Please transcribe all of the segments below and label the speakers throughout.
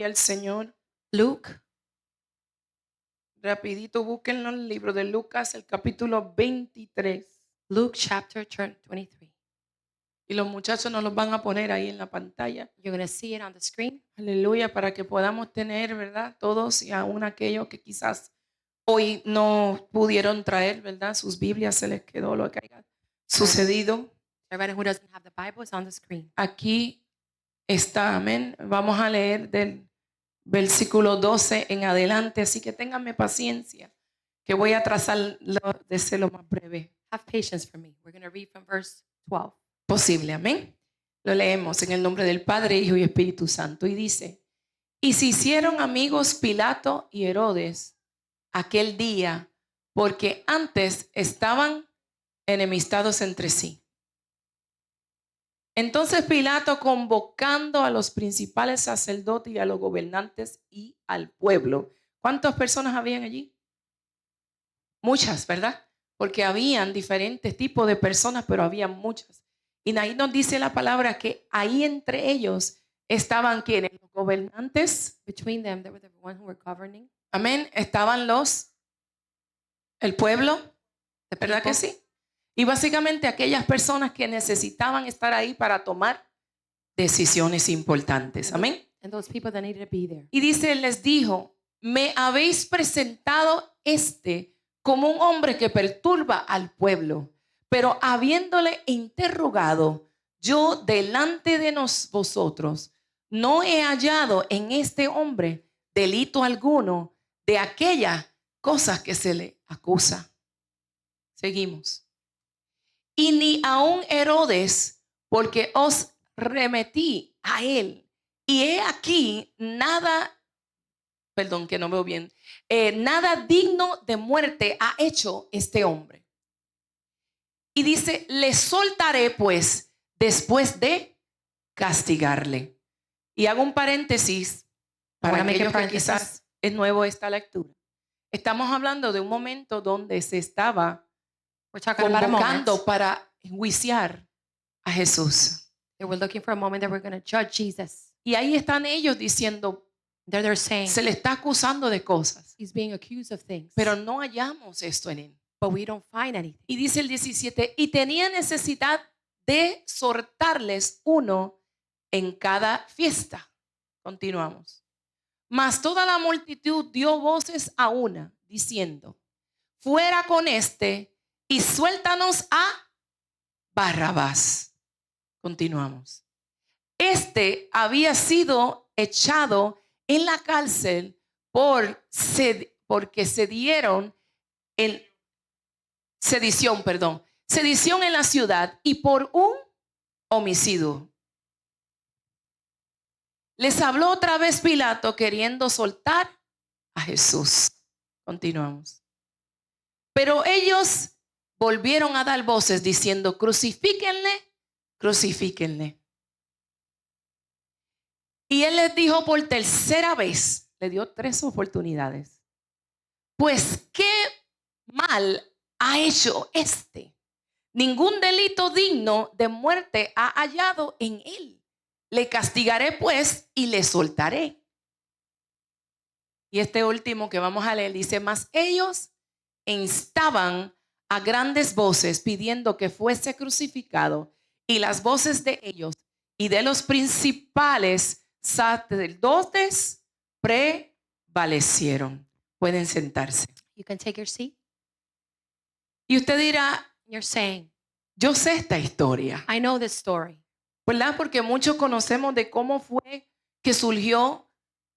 Speaker 1: Y al Señor,
Speaker 2: Luke,
Speaker 1: rapidito, búsquenlo en el libro de Lucas, el capítulo 23.
Speaker 2: Luke chapter 23.
Speaker 1: Y los muchachos nos los van a poner ahí en la pantalla.
Speaker 2: You're going to see it on the screen.
Speaker 1: Aleluya, para que podamos tener, ¿verdad? Todos y aún aquellos que quizás hoy no pudieron traer, ¿verdad? Sus Biblias, se les quedó lo que haya sucedido.
Speaker 2: Everybody who doesn't have the Bible is on the screen.
Speaker 1: Aquí está, amén. Vamos a leer del versículo 12 en adelante, así que ténganme paciencia, que voy a trazar de lo más breve
Speaker 2: Have patience for me. We're going to read from verse 12.
Speaker 1: posible, amén. Lo leemos en el nombre del Padre, Hijo y Espíritu Santo, y dice: y se hicieron amigos Pilato y Herodes aquel día, porque antes estaban enemistados entre sí. Entonces Pilato, convocando a los principales sacerdotes y a los gobernantes y al pueblo. ¿Cuántas personas habían allí? Muchas, ¿verdad? Porque habían diferentes tipos de personas, pero había muchas. Y ahí nos dice la palabra que ahí entre ellos estaban quienes, los gobernantes.
Speaker 2: Between them, there were the one who were governing.
Speaker 1: Amén. Estaban el pueblo, ¿verdad que sí? Y básicamente aquellas personas que necesitaban estar ahí para tomar decisiones importantes. Amén.
Speaker 2: And those people that needed to be there.
Speaker 1: Y dice, les dijo: me habéis presentado como un hombre que perturba al pueblo, pero habiéndole interrogado yo delante de vosotros, no he hallado en este hombre delito alguno de aquellas cosas que se le acusa. Seguimos. Y ni aun Herodes, porque os remetí a él. Y he aquí nada, perdón que no veo bien, nada digno de muerte ha hecho este hombre. Y dice, le soltaré pues después de castigarle. Y hago un paréntesis para aquellos que quizás es nuevo esta lectura. Estamos hablando de un momento donde se estaba convocando para enjuiciar a Jesús.
Speaker 2: They were looking for a moment that we're going to judge Jesus.
Speaker 1: Y ahí están ellos diciendo,
Speaker 2: They're saying
Speaker 1: se le está acusando de cosas,
Speaker 2: he's being accused of things,
Speaker 1: pero no hallamos esto en él.
Speaker 2: but we don't find anything.
Speaker 1: Y dice el 17, y tenía necesidad de soltarles uno en cada fiesta. Continuamos. Mas toda la multitud dio voces a una, diciendo, fuera con este y suéltanos a Barrabás. Continuamos. Este había sido echado en la cárcel porque sedición en la ciudad y por un homicidio. Les habló otra vez Pilato queriendo soltar a Jesús. Continuamos. Pero ellos volvieron a dar voces diciendo, crucifíquenle, crucifíquenle. Y él les dijo por tercera vez, le dio 3 oportunidades, pues qué mal ha hecho este. Ningún delito digno de muerte ha hallado en él. Le castigaré pues y le soltaré. Y este último que vamos a leer dice, mas ellos instaban a grandes voces pidiendo que fuese crucificado, y las voces de ellos y de los principales sacerdotes prevalecieron. Pueden sentarse.
Speaker 2: You can take your seat.
Speaker 1: Y usted dirá,
Speaker 2: You're saying,
Speaker 1: yo sé esta historia,
Speaker 2: I know this story.
Speaker 1: ¿verdad? Porque muchos conocemos de cómo fue que surgió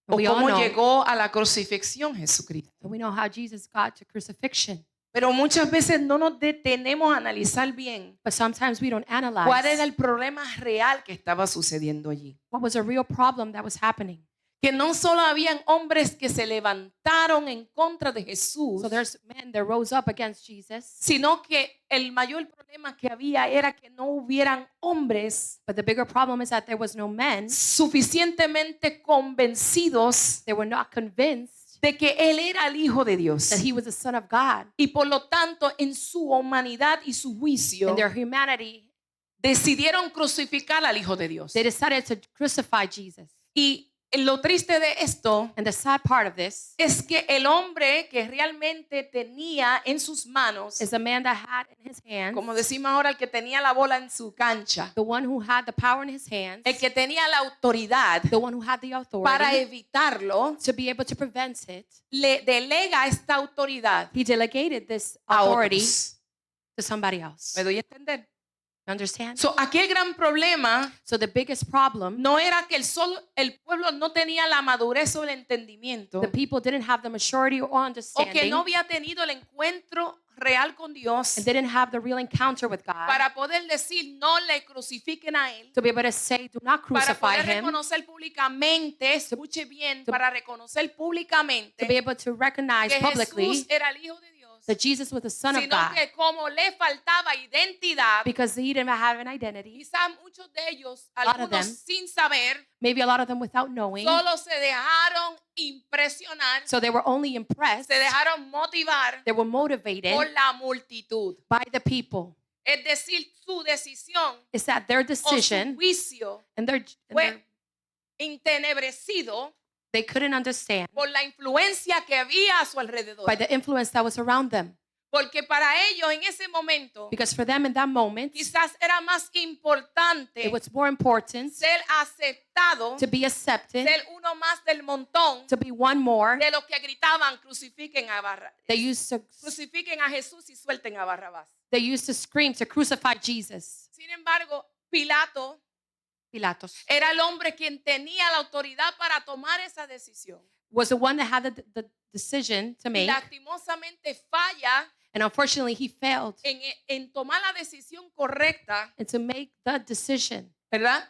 Speaker 1: o
Speaker 2: We all
Speaker 1: cómo
Speaker 2: know.
Speaker 1: llegó a la crucifixión Jesucristo.
Speaker 2: So we know how Jesus got to crucifixion.
Speaker 1: Pero muchas veces no nos detenemos a analizar bien
Speaker 2: But sometimes we don't analyze
Speaker 1: cuál era el problema real que estaba sucediendo allí.
Speaker 2: what was a real problem that was happening.
Speaker 1: Que no solo habían hombres que se levantaron en contra de Jesús,
Speaker 2: So there's men that rose up against Jesus,
Speaker 1: sino que el mayor problema que había era que no hubieran hombres
Speaker 2: but the bigger problem is that there was no men.
Speaker 1: suficientemente convencidos
Speaker 2: They were not convinced
Speaker 1: de que Él era el Hijo de Dios.
Speaker 2: that he was the Son of God.
Speaker 1: Y por lo tanto, en su humanidad y su juicio,
Speaker 2: In their humanity,
Speaker 1: decidieron crucificar al Hijo de Dios.
Speaker 2: they decided to crucify Jesus.
Speaker 1: Y lo triste de esto
Speaker 2: And the sad part of this
Speaker 1: es que el hombre que realmente tenía en sus manos,
Speaker 2: is the man that had in his hands,
Speaker 1: como decimos ahora, el que tenía la bola en su cancha,
Speaker 2: the one who had the power in his hands,
Speaker 1: el que tenía la autoridad
Speaker 2: the one who had the
Speaker 1: para
Speaker 2: authority
Speaker 1: evitarlo,
Speaker 2: to be able to prevent it,
Speaker 1: le delega esta autoridad
Speaker 2: he delegated this
Speaker 1: a
Speaker 2: authority
Speaker 1: otros.
Speaker 2: to somebody else.
Speaker 1: ¿Me doy a entender?
Speaker 2: You understand?
Speaker 1: So, aquí el gran problema
Speaker 2: So the biggest problem,
Speaker 1: no era que el pueblo no tenía la madurez o el entendimiento,
Speaker 2: the people didn't have the maturity or
Speaker 1: o que
Speaker 2: understanding,
Speaker 1: no había tenido el encuentro real con Dios
Speaker 2: and didn't have the real encounter with God
Speaker 1: para poder decir no le crucifiquen a él,
Speaker 2: to be able to say, do not
Speaker 1: para
Speaker 2: crucify
Speaker 1: poder
Speaker 2: him,
Speaker 1: reconocer públicamente, escuche bien, para reconocer
Speaker 2: to
Speaker 1: públicamente
Speaker 2: be able to recognize
Speaker 1: que
Speaker 2: publicly
Speaker 1: Jesús era el Hijo de Dios,
Speaker 2: that Jesus was the Son of
Speaker 1: sino
Speaker 2: God,
Speaker 1: que como le faltaba identidad,
Speaker 2: because he didn't have an identity.
Speaker 1: quizás muchos de ellos,
Speaker 2: lot of
Speaker 1: algunos
Speaker 2: them,
Speaker 1: sin saber,
Speaker 2: Maybe a lot of them without knowing.
Speaker 1: solo se dejaron impresionar,
Speaker 2: So they were only impressed,
Speaker 1: se dejaron motivar
Speaker 2: they were motivated
Speaker 1: por la multitud.
Speaker 2: by the people.
Speaker 1: Es decir, su decisión
Speaker 2: It's that their
Speaker 1: o su
Speaker 2: decision
Speaker 1: juicio
Speaker 2: and
Speaker 1: fue entenebrecido
Speaker 2: they couldn't understand
Speaker 1: por la influencia que había a su alrededor.
Speaker 2: by the influence that was around them.
Speaker 1: Porque para ellos en ese momento
Speaker 2: Because for them in that moment,
Speaker 1: quizás era más importante
Speaker 2: it was more important
Speaker 1: ser aceptado,
Speaker 2: to be accepted,
Speaker 1: ser uno más del montón
Speaker 2: to be one more.
Speaker 1: de los que gritaban
Speaker 2: They used to
Speaker 1: crucifiquen a Jesús y suelten a Barrabás.
Speaker 2: scream to crucify Jesus.
Speaker 1: Sin embargo, Pilato
Speaker 2: Pilatos
Speaker 1: era el hombre quien tenía la autoridad para tomar esa decisión.
Speaker 2: was the one that had the decision to
Speaker 1: Y
Speaker 2: make,
Speaker 1: lastimosamente falla
Speaker 2: and unfortunately he failed
Speaker 1: en tomar la decisión correcta,
Speaker 2: and to make the decision.
Speaker 1: ¿verdad?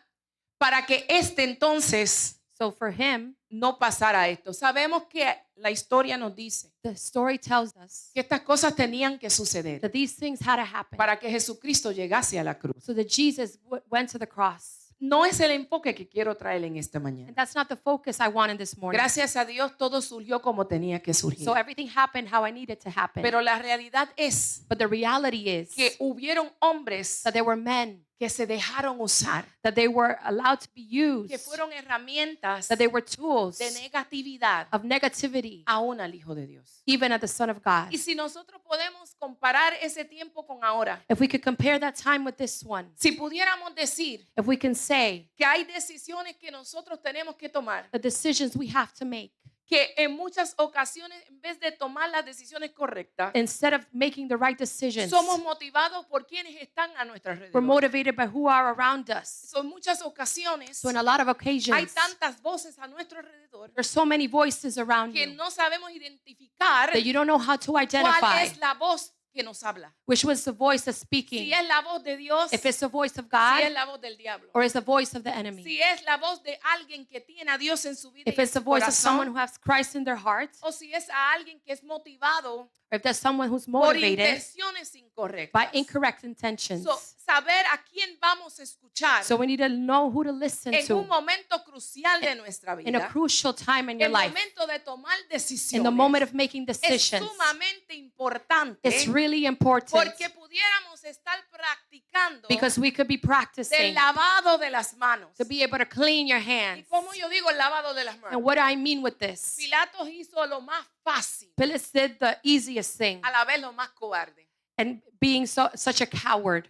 Speaker 1: Para que entonces
Speaker 2: So for him,
Speaker 1: no pasara esto. Sabemos que la historia nos dice
Speaker 2: the story tells us
Speaker 1: que estas cosas tenían que suceder
Speaker 2: that these things had to happen
Speaker 1: para que Jesucristo llegase a la cruz.
Speaker 2: so that Jesus went to the cross.
Speaker 1: No es el enfoque que quiero traer en esta mañana.
Speaker 2: And that's not the focus I wanted this morning.
Speaker 1: Gracias a Dios todo surgió como tenía que surgir.
Speaker 2: So everything happened how I needed to happen.
Speaker 1: Pero la realidad es
Speaker 2: But the reality is
Speaker 1: que hubieron hombres
Speaker 2: that there were men,
Speaker 1: que se dejaron usar,
Speaker 2: that they were allowed to be used,
Speaker 1: que fueron herramientas
Speaker 2: that they were tools
Speaker 1: de negatividad
Speaker 2: of negativity,
Speaker 1: aún al Hijo de Dios.
Speaker 2: even at the Son of God.
Speaker 1: Y si nosotros podemos comparar ese tiempo con ahora,
Speaker 2: If we could compare that time with this one,
Speaker 1: si pudiéramos decir
Speaker 2: if we can say
Speaker 1: que hay decisiones que nosotros tenemos que tomar,
Speaker 2: the decisions we have to make,
Speaker 1: que en muchas ocasiones en vez de tomar las decisiones correctas,
Speaker 2: instead of making the right decisions,
Speaker 1: somos motivados por quienes están a nuestro
Speaker 2: we're
Speaker 1: alrededor.
Speaker 2: motivated by who are around us.
Speaker 1: So, en muchas ocasiones
Speaker 2: So in a lot of
Speaker 1: hay
Speaker 2: occasions,
Speaker 1: tantas voces a nuestro alrededor
Speaker 2: there's so many voices around
Speaker 1: que
Speaker 2: you
Speaker 1: no sabemos identificar
Speaker 2: that you don't know how to
Speaker 1: cuál
Speaker 2: identify
Speaker 1: es la voz que nos habla.
Speaker 2: which was the voice that's speaking.
Speaker 1: Si es la voz de Dios,
Speaker 2: If it's the voice of
Speaker 1: si es
Speaker 2: God
Speaker 1: la voz del diablo,
Speaker 2: or is the voice of the enemy.
Speaker 1: si es la voz de alguien que tiene a Dios en su vida
Speaker 2: If
Speaker 1: y en
Speaker 2: it's the
Speaker 1: su
Speaker 2: voice of someone
Speaker 1: corazón,
Speaker 2: who has Christ in their heart,
Speaker 1: o si es a alguien que es motivado
Speaker 2: or if there's someone who's
Speaker 1: por
Speaker 2: motivated
Speaker 1: intenciones
Speaker 2: by
Speaker 1: incorrectas.
Speaker 2: incorrect intentions.
Speaker 1: So, saber a quién vamos a escuchar
Speaker 2: So we need to know who to listen
Speaker 1: en un
Speaker 2: to
Speaker 1: momento crucial de nuestra
Speaker 2: in a
Speaker 1: vida,
Speaker 2: crucial time in your
Speaker 1: el
Speaker 2: life,
Speaker 1: momento de tomar
Speaker 2: in the
Speaker 1: decisiones,
Speaker 2: moment of making
Speaker 1: es
Speaker 2: decisions.
Speaker 1: sumamente importante
Speaker 2: It's really important
Speaker 1: porque pudiéramos estar practicando
Speaker 2: because we could be
Speaker 1: del
Speaker 2: practicing
Speaker 1: lavado de las manos.
Speaker 2: to be able to clean your
Speaker 1: ¿Y
Speaker 2: hands.
Speaker 1: cómo yo digo el lavado de las
Speaker 2: And
Speaker 1: manos?
Speaker 2: what do I mean with this?
Speaker 1: Pilatos hizo lo más fácil,
Speaker 2: Pilates did the easiest thing
Speaker 1: a la vez lo más cobarde.
Speaker 2: and being such a coward.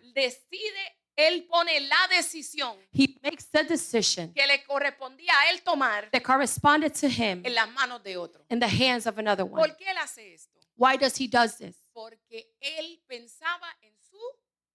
Speaker 1: Él pone la decisión
Speaker 2: He makes the decision
Speaker 1: que le correspondía a él tomar
Speaker 2: that corresponded to him
Speaker 1: en las manos de otro.
Speaker 2: in the hands of another one.
Speaker 1: ¿Por qué él hace esto?
Speaker 2: Why does he does this?
Speaker 1: Porque él pensaba en su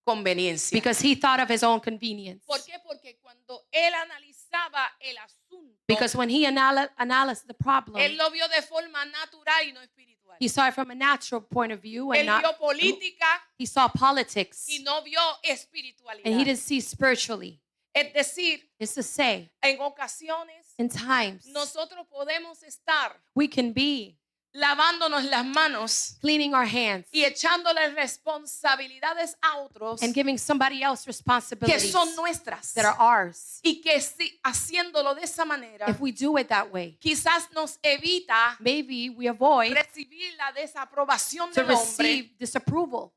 Speaker 1: conveniencia.
Speaker 2: Because he thought of his own convenience.
Speaker 1: ¿Por qué? Porque cuando él analizaba el asunto,
Speaker 2: Because when he analyzed the problem,
Speaker 1: él lo vio de forma natural y no espiritual.
Speaker 2: he saw it from a natural point of view and
Speaker 1: Él vio
Speaker 2: not.
Speaker 1: política
Speaker 2: He saw politics
Speaker 1: y no vio
Speaker 2: and he
Speaker 1: espiritualidad.
Speaker 2: didn't see spiritually.
Speaker 1: Es decir,
Speaker 2: It's to say,
Speaker 1: en ocasiones
Speaker 2: in times
Speaker 1: nosotros podemos estar
Speaker 2: we can be
Speaker 1: lavándonos las manos
Speaker 2: cleaning our hands
Speaker 1: y echándole responsabilidades a otros
Speaker 2: and giving somebody else
Speaker 1: que
Speaker 2: responsibilities
Speaker 1: son nuestras
Speaker 2: that are ours.
Speaker 1: y que si haciéndolo de esa manera
Speaker 2: If we do it that way,
Speaker 1: quizás nos evita
Speaker 2: maybe we avoid
Speaker 1: recibir la desaprobación
Speaker 2: to
Speaker 1: del hombre
Speaker 2: receive disapproval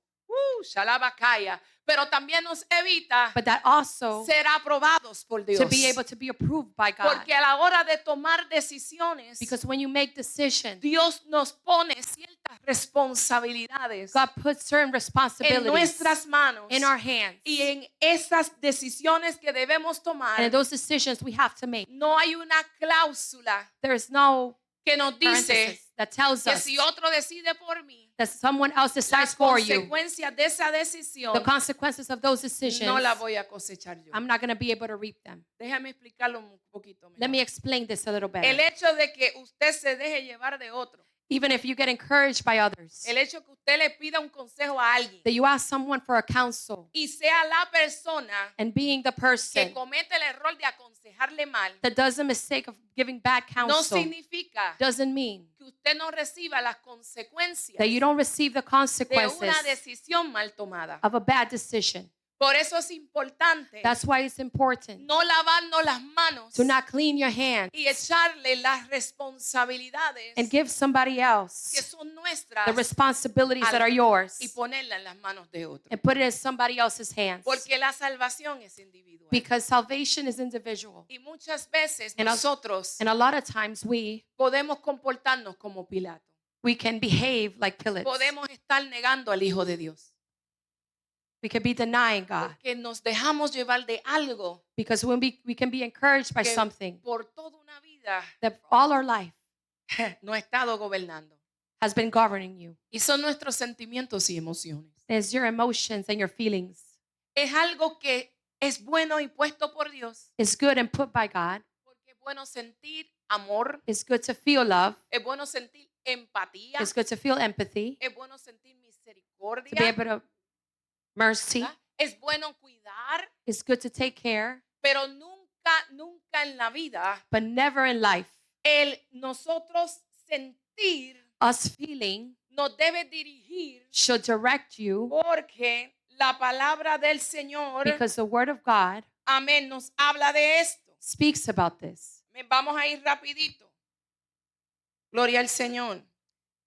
Speaker 1: Shalabakaya. Pero también nos evita
Speaker 2: But that also
Speaker 1: ser aprobados por Dios.
Speaker 2: to be able to be approved by God.
Speaker 1: Porque a la hora de tomar decisiones,
Speaker 2: Because when you make decisions,
Speaker 1: Dios nos pone ciertas responsabilidades
Speaker 2: God puts certain
Speaker 1: en
Speaker 2: responsibilities
Speaker 1: nuestras manos.
Speaker 2: in our hands.
Speaker 1: Y en esas decisiones que debemos tomar,
Speaker 2: And in those decisions we have to make,
Speaker 1: no hay una cláusula
Speaker 2: there is no
Speaker 1: que nos dice
Speaker 2: parenthesis that tells
Speaker 1: que
Speaker 2: us
Speaker 1: si otro decide por mí,
Speaker 2: that someone else decides
Speaker 1: las
Speaker 2: for you.
Speaker 1: consecuencias de esa decisión
Speaker 2: The consequences of those decisions,
Speaker 1: no la voy a cosechar yo.
Speaker 2: I'm not going to be able to reap them.
Speaker 1: Déjame explicarlo un poquito mejor.
Speaker 2: Let me explain this a little
Speaker 1: El
Speaker 2: better.
Speaker 1: hecho de que usted se deje llevar de otro,
Speaker 2: Even if you get encouraged by others,
Speaker 1: el hecho que usted le pida un consejo a alguien
Speaker 2: that you ask someone for a counsel,
Speaker 1: y sea la persona
Speaker 2: and being the
Speaker 1: que
Speaker 2: person
Speaker 1: comete el error de aconsejarle mal,
Speaker 2: that does the mistake of giving bad
Speaker 1: no
Speaker 2: counsel,
Speaker 1: significa
Speaker 2: doesn't mean
Speaker 1: que usted no reciba las consecuencias
Speaker 2: that you don't receive the
Speaker 1: de
Speaker 2: consequences
Speaker 1: una decisión mal tomada.
Speaker 2: of a bad decision.
Speaker 1: Por eso es importante
Speaker 2: That's why it's important
Speaker 1: no lavarnos las manos
Speaker 2: to not clean your hands
Speaker 1: y echarle las responsabilidades
Speaker 2: and give somebody
Speaker 1: que
Speaker 2: else
Speaker 1: son nuestras
Speaker 2: the responsibilities that are yours
Speaker 1: y ponerlas en las manos de otros.
Speaker 2: and put it in somebody else's hands.
Speaker 1: Porque la salvación es individual.
Speaker 2: Because salvation is individual.
Speaker 1: Y muchas veces
Speaker 2: And a-
Speaker 1: nosotros
Speaker 2: And a lot of times we
Speaker 1: podemos comportarnos como Pilato.
Speaker 2: can behave like Pilate.
Speaker 1: Podemos estar negando al Hijo de Dios.
Speaker 2: We can be denying God.
Speaker 1: Porque nos dejamos llevar de algo
Speaker 2: Because when we can be encouraged by
Speaker 1: que
Speaker 2: something
Speaker 1: por toda una vida
Speaker 2: that all our life
Speaker 1: no ha estado gobernando.
Speaker 2: has been governing you.
Speaker 1: Y son nuestros sentimientos y emociones.
Speaker 2: It's your emotions and your feelings.
Speaker 1: Es algo que es bueno y puesto por Dios.
Speaker 2: It's good and put by God.
Speaker 1: Porque es bueno sentir amor,
Speaker 2: It's good to feel love.
Speaker 1: es bueno sentir empatía,
Speaker 2: It's good to feel empathy,
Speaker 1: es bueno sentir
Speaker 2: to be
Speaker 1: misericordia,
Speaker 2: able to mercy.
Speaker 1: ¿verdad? Es bueno cuidar,
Speaker 2: It's good to take care,
Speaker 1: pero nunca en la vida
Speaker 2: but never in life.
Speaker 1: el nosotros sentir
Speaker 2: Us feeling
Speaker 1: nos debe dirigir
Speaker 2: should direct you
Speaker 1: porque la palabra del Señor,
Speaker 2: because the word of God
Speaker 1: amén, nos habla de esto.
Speaker 2: speaks about this.
Speaker 1: Vamos a ir rapidito. Gloria al Señor.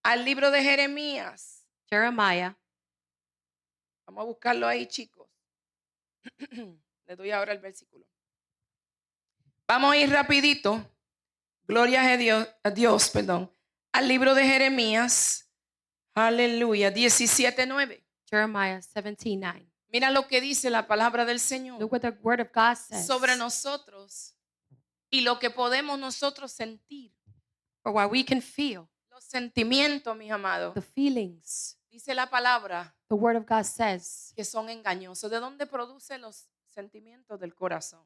Speaker 1: Al libro de Jeremías.
Speaker 2: Jeremiah,
Speaker 1: Vamos a buscarlo ahí, chicos. Le doy ahora el versículo. Vamos a ir rapidito. Gloria a Dios, perdón. Al libro de Jeremías. Aleluya. 17:9.
Speaker 2: Jeremiah 17:9.
Speaker 1: Mira lo que dice la palabra del Señor
Speaker 2: Look what the word of God says.
Speaker 1: sobre nosotros y lo que podemos nosotros sentir.
Speaker 2: For what we can feel,
Speaker 1: Los sentimientos, mis amados.
Speaker 2: the feelings.
Speaker 1: Dice la palabra
Speaker 2: The word of God says
Speaker 1: que son engañosos. ¿De dónde produce los sentimientos? Del corazón.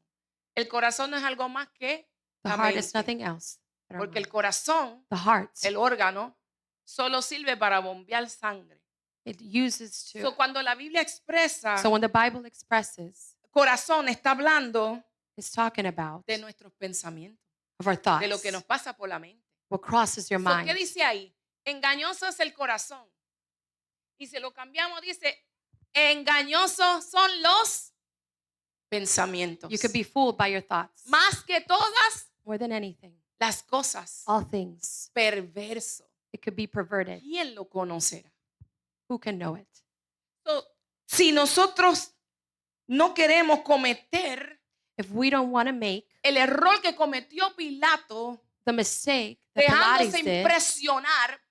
Speaker 1: El corazón no es algo más que
Speaker 2: the
Speaker 1: la
Speaker 2: heart is
Speaker 1: mente,
Speaker 2: nothing else. but our
Speaker 1: porque el
Speaker 2: mind.
Speaker 1: corazón,
Speaker 2: The heart,
Speaker 1: el órgano, solo sirve para bombear sangre.
Speaker 2: it uses to.
Speaker 1: So, cuando la Biblia expresa
Speaker 2: So when the Bible expresses,
Speaker 1: corazón, está hablando
Speaker 2: it's talking about
Speaker 1: de nuestros pensamientos,
Speaker 2: of our thoughts,
Speaker 1: de lo que nos pasa por la mente.
Speaker 2: what crosses your
Speaker 1: So, ¿qué
Speaker 2: mind.
Speaker 1: dice ahí? Engañoso es el corazón. Y si lo cambiamos, dice, engañosos son los pensamientos.
Speaker 2: You could be fooled by your thoughts.
Speaker 1: Más que todas
Speaker 2: More than anything,
Speaker 1: las cosas,
Speaker 2: all things,
Speaker 1: perverso.
Speaker 2: it could be perverted.
Speaker 1: ¿Quién lo conocerá?
Speaker 2: Who can know it?
Speaker 1: So, si nosotros no queremos cometer
Speaker 2: If we don't want to make
Speaker 1: el error que cometió Pilato,
Speaker 2: the mistake that Pilates
Speaker 1: dejándose
Speaker 2: did,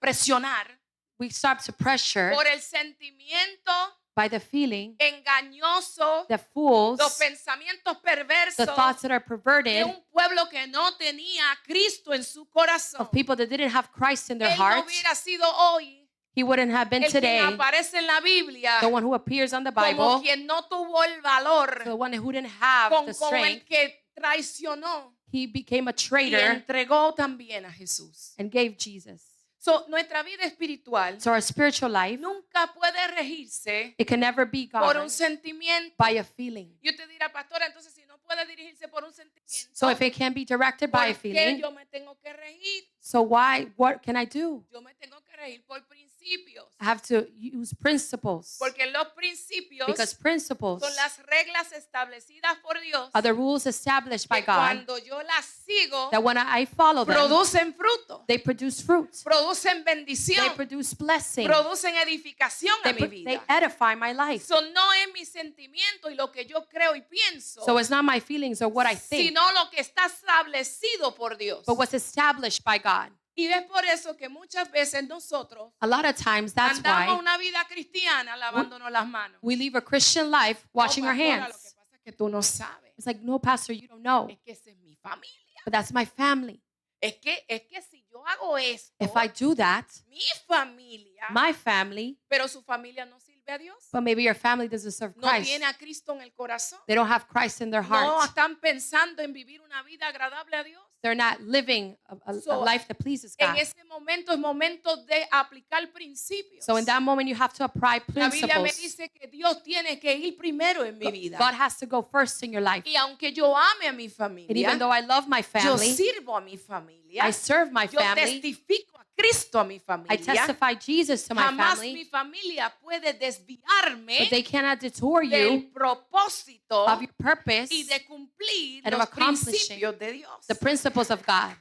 Speaker 1: presionar
Speaker 2: we start to pressure
Speaker 1: por el sentimiento
Speaker 2: by the feeling
Speaker 1: engañoso,
Speaker 2: that fools
Speaker 1: los pensamientos
Speaker 2: the
Speaker 1: perversos
Speaker 2: thoughts that are
Speaker 1: de
Speaker 2: perverted
Speaker 1: un pueblo que no tenía a Cristo en su corazón.
Speaker 2: of people that didn't have Christ in their
Speaker 1: Él no
Speaker 2: hearts.
Speaker 1: hubiera sido hoy
Speaker 2: He wouldn't have been
Speaker 1: el que
Speaker 2: today
Speaker 1: aparece en la Biblia
Speaker 2: the one who appears on the
Speaker 1: como
Speaker 2: Bible,
Speaker 1: quien no tuvo el valor,
Speaker 2: the one who didn't have the
Speaker 1: como el
Speaker 2: strength.
Speaker 1: que traicionó
Speaker 2: He became a
Speaker 1: y
Speaker 2: traitor
Speaker 1: entregó también a Jesús.
Speaker 2: and gave Jesus.
Speaker 1: So, nuestra vida espiritual
Speaker 2: So our spiritual life,
Speaker 1: nunca puede regirse
Speaker 2: it can never be
Speaker 1: por un
Speaker 2: governed
Speaker 1: sentimiento.
Speaker 2: by a feeling.
Speaker 1: Y usted dirá, pastora, entonces si no puede dirigirse por un sentimiento,
Speaker 2: So if it can be directed by a
Speaker 1: ¿por qué
Speaker 2: feeling,
Speaker 1: yo me tengo que regir?
Speaker 2: so what can I do?
Speaker 1: Yo me tengo que regir por principios
Speaker 3: principios.
Speaker 2: I have to use principles.
Speaker 3: Porque los principios
Speaker 2: Because principles
Speaker 3: son las reglas establecidas por Dios.
Speaker 2: are the rules established by
Speaker 3: Que
Speaker 2: God
Speaker 3: cuando yo las sigo,
Speaker 2: that when I follow them,
Speaker 3: producen fruto,
Speaker 2: they produce fruit.
Speaker 3: producen
Speaker 2: They
Speaker 3: bendición,
Speaker 2: produce blessing.
Speaker 3: producen edificación a mi
Speaker 2: They
Speaker 3: vida.
Speaker 2: edify my life.
Speaker 3: Eso no es mi sentimiento y lo que yo creo y pienso,
Speaker 2: So it's not my feelings or what I think,
Speaker 3: sino lo que está establecido por Dios.
Speaker 2: but what's established by God.
Speaker 3: Y es por eso que muchas veces nosotros
Speaker 2: A lot of times, that's
Speaker 3: andamos
Speaker 2: why
Speaker 3: una vida cristiana lavándonos las manos.
Speaker 2: we live a Christian life washing
Speaker 3: No,
Speaker 2: our
Speaker 3: pastora, lo que
Speaker 2: hands.
Speaker 3: pasa es que tú no sabes.
Speaker 2: It's like, no, Pastor, you don't know.
Speaker 3: Es que esa es mi familia.
Speaker 2: But that's my family.
Speaker 3: Es que si yo hago esto,
Speaker 2: If I do that,
Speaker 3: mi familia,
Speaker 2: my family,
Speaker 3: pero su familia no sirve a Dios,
Speaker 2: but maybe your family doesn't serve
Speaker 3: no
Speaker 2: Christ.
Speaker 3: tiene a Cristo en el corazón,
Speaker 2: They don't have Christ in their
Speaker 3: no
Speaker 2: heart.
Speaker 3: están pensando en vivir una vida agradable a Dios.
Speaker 2: They're not living a
Speaker 3: So,
Speaker 2: life that pleases
Speaker 3: En
Speaker 2: God.
Speaker 3: ese momento es momento de aplicar principios.
Speaker 2: So in that moment, you have to apply
Speaker 3: La Biblia me
Speaker 2: principles.
Speaker 3: dice que Dios tiene que ir primero en mi vida.
Speaker 2: God has to go first in your life.
Speaker 3: Y aunque yo ame a mi
Speaker 2: And
Speaker 3: familia,
Speaker 2: even though I love my
Speaker 3: yo
Speaker 2: family,
Speaker 3: sirvo a mi familia,
Speaker 2: I serve my
Speaker 3: yo
Speaker 2: family,
Speaker 3: testifico a Cristo a mi
Speaker 2: I
Speaker 3: familia,
Speaker 2: testify Jesus to my
Speaker 3: jamás mi
Speaker 2: family,
Speaker 3: familia puede desviarme
Speaker 2: but they cannot detour
Speaker 3: del
Speaker 2: you
Speaker 3: propósito
Speaker 2: of your purpose,
Speaker 3: y de cumplir
Speaker 2: and of
Speaker 3: los
Speaker 2: accomplishing
Speaker 3: principios de Dios.
Speaker 2: the principles of God.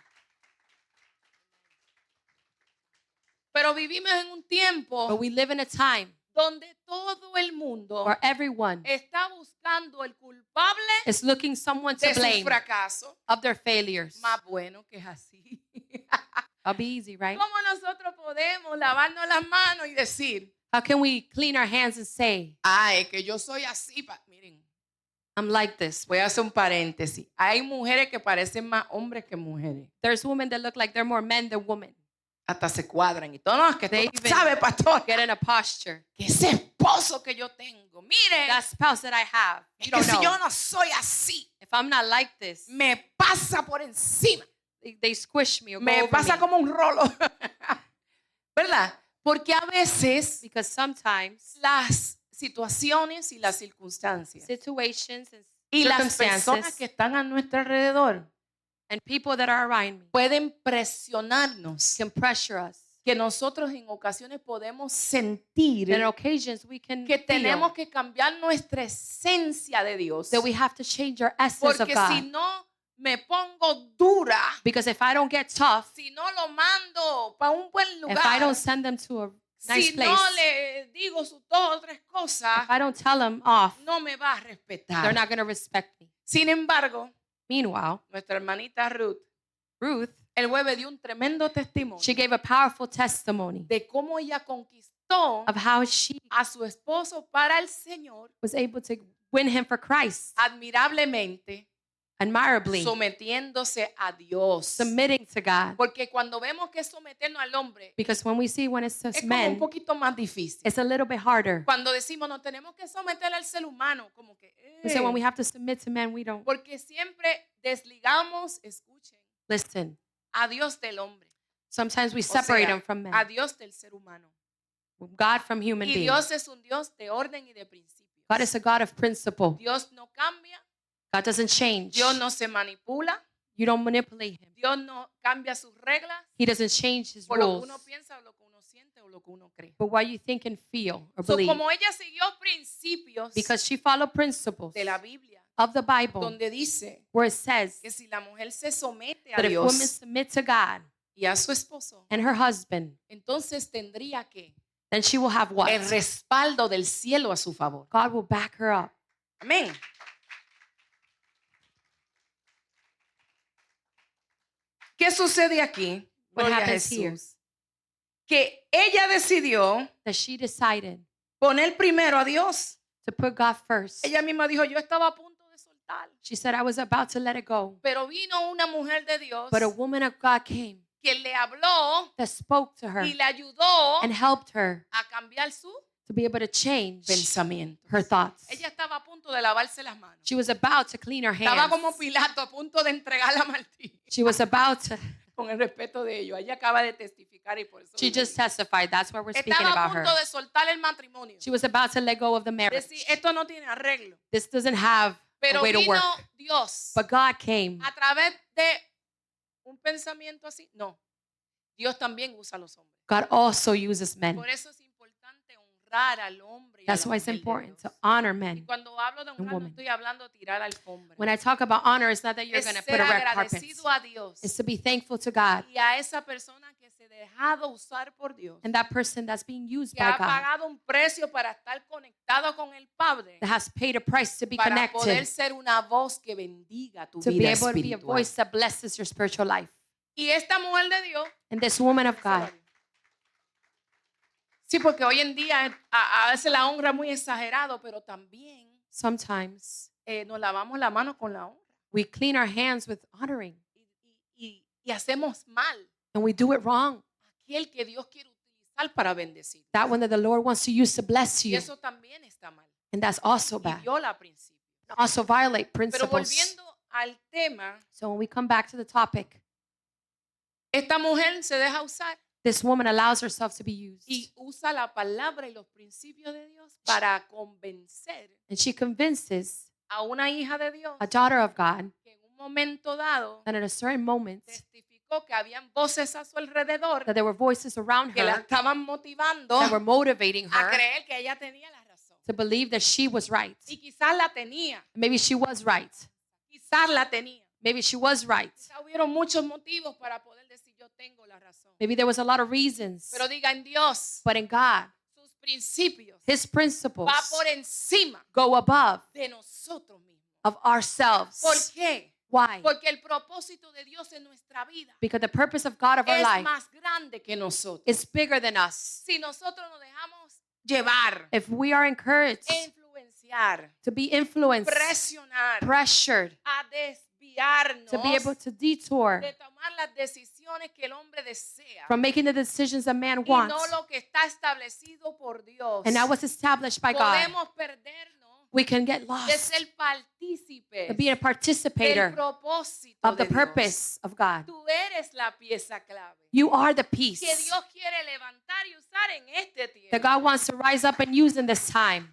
Speaker 3: Pero vivimos en un tiempo
Speaker 2: But we live in a time
Speaker 3: donde todo el mundo
Speaker 2: where everyone
Speaker 3: está buscando el culpable
Speaker 2: is looking someone to
Speaker 3: de su
Speaker 2: blame
Speaker 3: fracaso.
Speaker 2: of their failures.
Speaker 3: Más bueno que es así.
Speaker 2: I'll be easy, right?
Speaker 3: ¿Cómo nosotros podemos lavarnos las manos y decir,
Speaker 2: How can we clean our hands and say,
Speaker 3: ay, que yo soy así? Miren,
Speaker 2: I'm like this?
Speaker 1: Voy a hacer un paréntesis. Hay mujeres que parecen más hombres que mujeres.
Speaker 2: There's women that look like they're more men than women.
Speaker 1: Hasta se cuadran y todo. No, es que
Speaker 2: They
Speaker 1: tú
Speaker 2: even
Speaker 1: sabes, pastor,
Speaker 2: get in a posture.
Speaker 1: que ese esposo que yo tengo, mire,
Speaker 2: That spouse that I have,
Speaker 1: es
Speaker 2: you
Speaker 1: que
Speaker 2: don't
Speaker 1: si
Speaker 2: know.
Speaker 1: yo no soy así,
Speaker 2: If I'm not like this,
Speaker 1: me pasa por encima.
Speaker 2: they squish me or go
Speaker 1: Me
Speaker 2: over
Speaker 1: pasa
Speaker 2: me.
Speaker 1: como un rolo. ¿Verdad? Porque a veces
Speaker 2: Because sometimes
Speaker 1: las situaciones y las circunstancias
Speaker 2: situations and
Speaker 1: y las personas
Speaker 2: circumstances
Speaker 1: que están a nuestro alrededor
Speaker 2: and people that are around me
Speaker 1: pueden presionarnos,
Speaker 2: can pressure us.
Speaker 1: que nosotros en ocasiones podemos sentir
Speaker 2: And on occasions we can
Speaker 1: que tenemos
Speaker 2: feel
Speaker 1: que cambiar nuestra esencia de Dios.
Speaker 2: that we have to change our essence of
Speaker 3: porque
Speaker 2: God.
Speaker 3: si no me pongo dura,
Speaker 2: Because if I don't get tough,
Speaker 3: si no lo mando para un buen
Speaker 2: if I
Speaker 3: lugar,
Speaker 2: don't send them to a nice
Speaker 3: si
Speaker 2: place,
Speaker 3: no le digo sus dos o tres cosas,
Speaker 2: if I don't tell them off,
Speaker 3: no me va a
Speaker 2: they're
Speaker 3: respetar.
Speaker 2: not going to respect me.
Speaker 3: Sin embargo,
Speaker 2: Meanwhile,
Speaker 1: Nuestra hermanita Ruth,
Speaker 2: Ruth,
Speaker 1: el jueves dio un tremendo testimonio
Speaker 2: she gave a powerful testimony
Speaker 1: de cómo ella conquistó
Speaker 2: of how she
Speaker 1: a su esposo para el Señor
Speaker 2: was able to win him for Christ
Speaker 1: admirablemente,
Speaker 2: admirably,
Speaker 1: sometiéndose a Dios.
Speaker 2: submitting to God.
Speaker 1: Porque cuando vemos que es someternos al hombre,
Speaker 2: Because when we see when it's
Speaker 1: es
Speaker 2: just
Speaker 1: como un
Speaker 2: men,
Speaker 1: poquito más difícil.
Speaker 2: it's a little bit harder.
Speaker 1: Cuando decimos no tenemos que someter al ser humano, como que
Speaker 2: So when we have to submit to men, we don't
Speaker 1: porque siempre desligamos, escuchen,
Speaker 2: listen.
Speaker 1: a Dios del hombre,
Speaker 2: Sometimes we
Speaker 1: o sea,
Speaker 2: separate them from
Speaker 1: a
Speaker 2: men,
Speaker 1: Dios del ser humano.
Speaker 2: God from human
Speaker 1: Y
Speaker 2: beings.
Speaker 1: Dios es un Dios de orden y de principios.
Speaker 2: God is a God of principle.
Speaker 1: Dios no cambia,
Speaker 2: God doesn't change.
Speaker 1: Dios no se manipula,
Speaker 2: You don't manipulate him.
Speaker 1: Dios no cambia sus reglas
Speaker 2: He doesn't change his
Speaker 1: por lo que
Speaker 2: rules.
Speaker 1: uno piensa o lo que uno siente o lo que uno cree.
Speaker 2: But what you think and feel or
Speaker 1: So,
Speaker 2: believe.
Speaker 1: como ella siguió principios
Speaker 2: Because she followed principles
Speaker 1: de la Biblia,
Speaker 2: of the Bible
Speaker 1: donde dice
Speaker 2: where it says
Speaker 1: que si la mujer se somete a
Speaker 2: that if women
Speaker 1: Dios
Speaker 2: submit to God
Speaker 1: y a su esposo,
Speaker 2: and her husband,
Speaker 1: entonces tendría que
Speaker 2: then she will have what?
Speaker 1: el respaldo del cielo a su favor.
Speaker 2: God will back her up.
Speaker 1: Amén. ¿Qué sucede aquí?
Speaker 2: What
Speaker 1: Gloria a
Speaker 2: happens here?
Speaker 1: Jesús. Que ella decidió
Speaker 2: That she decided
Speaker 1: poner primero a Dios.
Speaker 2: to put God first.
Speaker 1: Ella misma dijo, yo estaba a punto de soltar,
Speaker 2: She said, I was about to let it go.
Speaker 1: pero vino una mujer de Dios
Speaker 2: But a woman of God came
Speaker 1: que le habló
Speaker 2: that spoke to her
Speaker 1: y le ayudó
Speaker 2: and helped her
Speaker 1: a cambiar su
Speaker 2: to be able to change
Speaker 1: pensamiento.
Speaker 2: her thoughts.
Speaker 1: Ella estaba a punto de lavarse las manos.
Speaker 2: She was about to clean her
Speaker 1: Estaba como
Speaker 2: hands.
Speaker 1: Pilato a punto de entregar a Martín.
Speaker 2: She was about to,
Speaker 1: Con el respeto de ellos. Ella acaba de testificar y por eso.
Speaker 2: she
Speaker 1: digo,
Speaker 2: just testified. That's why we're speaking
Speaker 1: estaba a
Speaker 2: about her.
Speaker 1: punto de soltar el matrimonio.
Speaker 2: She was about to let go of the marriage.
Speaker 1: Decir, esto no tiene arreglo.
Speaker 2: This doesn't have a
Speaker 1: Pero
Speaker 2: way to
Speaker 1: vino
Speaker 2: work.
Speaker 1: Dios
Speaker 2: But God came
Speaker 1: a través de un pensamiento así. No.
Speaker 3: Dios también usa a los hombres.
Speaker 2: God also uses men.
Speaker 3: Por eso es importante honrar al hombre y a
Speaker 2: That's
Speaker 3: la
Speaker 2: why it's
Speaker 3: mujer de
Speaker 2: important to
Speaker 3: Dios.
Speaker 2: honor
Speaker 3: Y
Speaker 2: men.
Speaker 3: cuando hablo de honrar, no
Speaker 2: women.
Speaker 3: estoy hablando de tirar alfombra.
Speaker 2: When I talk about honor, it's not that you're
Speaker 3: Es
Speaker 2: going to
Speaker 3: ser
Speaker 2: put a red carpet.
Speaker 3: agradecido a Dios
Speaker 2: It's to be thankful to God
Speaker 3: y a esa persona que se ha dejado usar por Dios,
Speaker 2: and that person that's being used
Speaker 3: que
Speaker 2: by
Speaker 3: ha
Speaker 2: God,
Speaker 3: pagado un precio para estar conectado con el Padre,
Speaker 2: that has paid a price to be
Speaker 3: para poder
Speaker 2: connected,
Speaker 3: ser una voz que bendiga tu
Speaker 2: to be
Speaker 3: vida
Speaker 2: able to be a
Speaker 3: espiritual.
Speaker 2: voice that blesses your spiritual life.
Speaker 3: Y esta mujer de Dios,
Speaker 2: And this woman of God,
Speaker 3: sí, porque hoy en día a veces la honra es muy exagerado, pero también
Speaker 2: sometimes
Speaker 3: nos lavamos la mano con la honra
Speaker 2: we clean our hands with honoring
Speaker 3: y hacemos mal
Speaker 2: and we do it wrong.
Speaker 3: aquel que Dios quiere utilizar para bendecir.
Speaker 2: That one that the Lord wants to use to bless
Speaker 3: Y
Speaker 2: you.
Speaker 3: eso también está mal.
Speaker 2: And that's also
Speaker 3: Y
Speaker 2: bad.
Speaker 3: viola principios.
Speaker 2: Also violate
Speaker 3: Pero
Speaker 2: principles.
Speaker 3: volviendo al tema,
Speaker 2: So when we come back to the topic,
Speaker 3: esta mujer se deja usar
Speaker 2: this woman allows herself to be used.
Speaker 3: y usa la palabra y los principios de Dios para convencer
Speaker 2: And she convinces
Speaker 3: a una hija de Dios
Speaker 2: a daughter of God
Speaker 3: que en un momento dado
Speaker 2: that at a certain moment
Speaker 3: testificó que habían voces a su alrededor
Speaker 2: that there were voices around
Speaker 3: que la
Speaker 2: her
Speaker 3: estaban motivando
Speaker 2: that were motivating
Speaker 3: a
Speaker 2: her
Speaker 3: creer que ella tenía la razón.
Speaker 2: to believe that she was right.
Speaker 3: Y quizás la tenía,
Speaker 2: Maybe she was right.
Speaker 3: quizás la tenía.
Speaker 2: Maybe she was right.
Speaker 3: Quizás hubieron muchos motivos para poder decir yo tengo la razón.
Speaker 2: Maybe there was a lot of reasons.
Speaker 3: Pero diga en Dios,
Speaker 2: But in God,
Speaker 3: sus principios
Speaker 2: His principles
Speaker 3: va por encima
Speaker 2: go above
Speaker 3: de nosotros mismos.
Speaker 2: of ourselves.
Speaker 3: ¿Por qué?
Speaker 2: Why?
Speaker 3: Porque el propósito de Dios en nuestra vida
Speaker 2: Because the purpose of God of our
Speaker 3: es
Speaker 2: life
Speaker 3: más grande que nosotros.
Speaker 2: is bigger than us.
Speaker 3: Si nosotros nos dejamos llevar,
Speaker 2: If we are encouraged
Speaker 3: influenciar,
Speaker 2: to be influenced,
Speaker 3: presionar,
Speaker 2: pressured,
Speaker 3: a desviarnos
Speaker 2: to be able to detour
Speaker 3: de tomar las decisiones que el hombre desea
Speaker 2: from making the decisions a man
Speaker 3: y
Speaker 2: wants
Speaker 3: no lo que está establecido por Dios,
Speaker 2: and that was established by God,
Speaker 3: podemos perdernos
Speaker 2: we can get
Speaker 3: de
Speaker 2: lost
Speaker 3: ser partícipes
Speaker 2: to be a
Speaker 3: del
Speaker 2: participator
Speaker 3: propósito
Speaker 2: of the
Speaker 3: de Dios.
Speaker 2: purpose of God.
Speaker 3: Tú eres la pieza clave
Speaker 2: You are the
Speaker 3: que
Speaker 2: piece
Speaker 3: Dios quiere levantar y usar en este
Speaker 2: that
Speaker 3: tiempo.
Speaker 2: God wants to rise up and use in this time.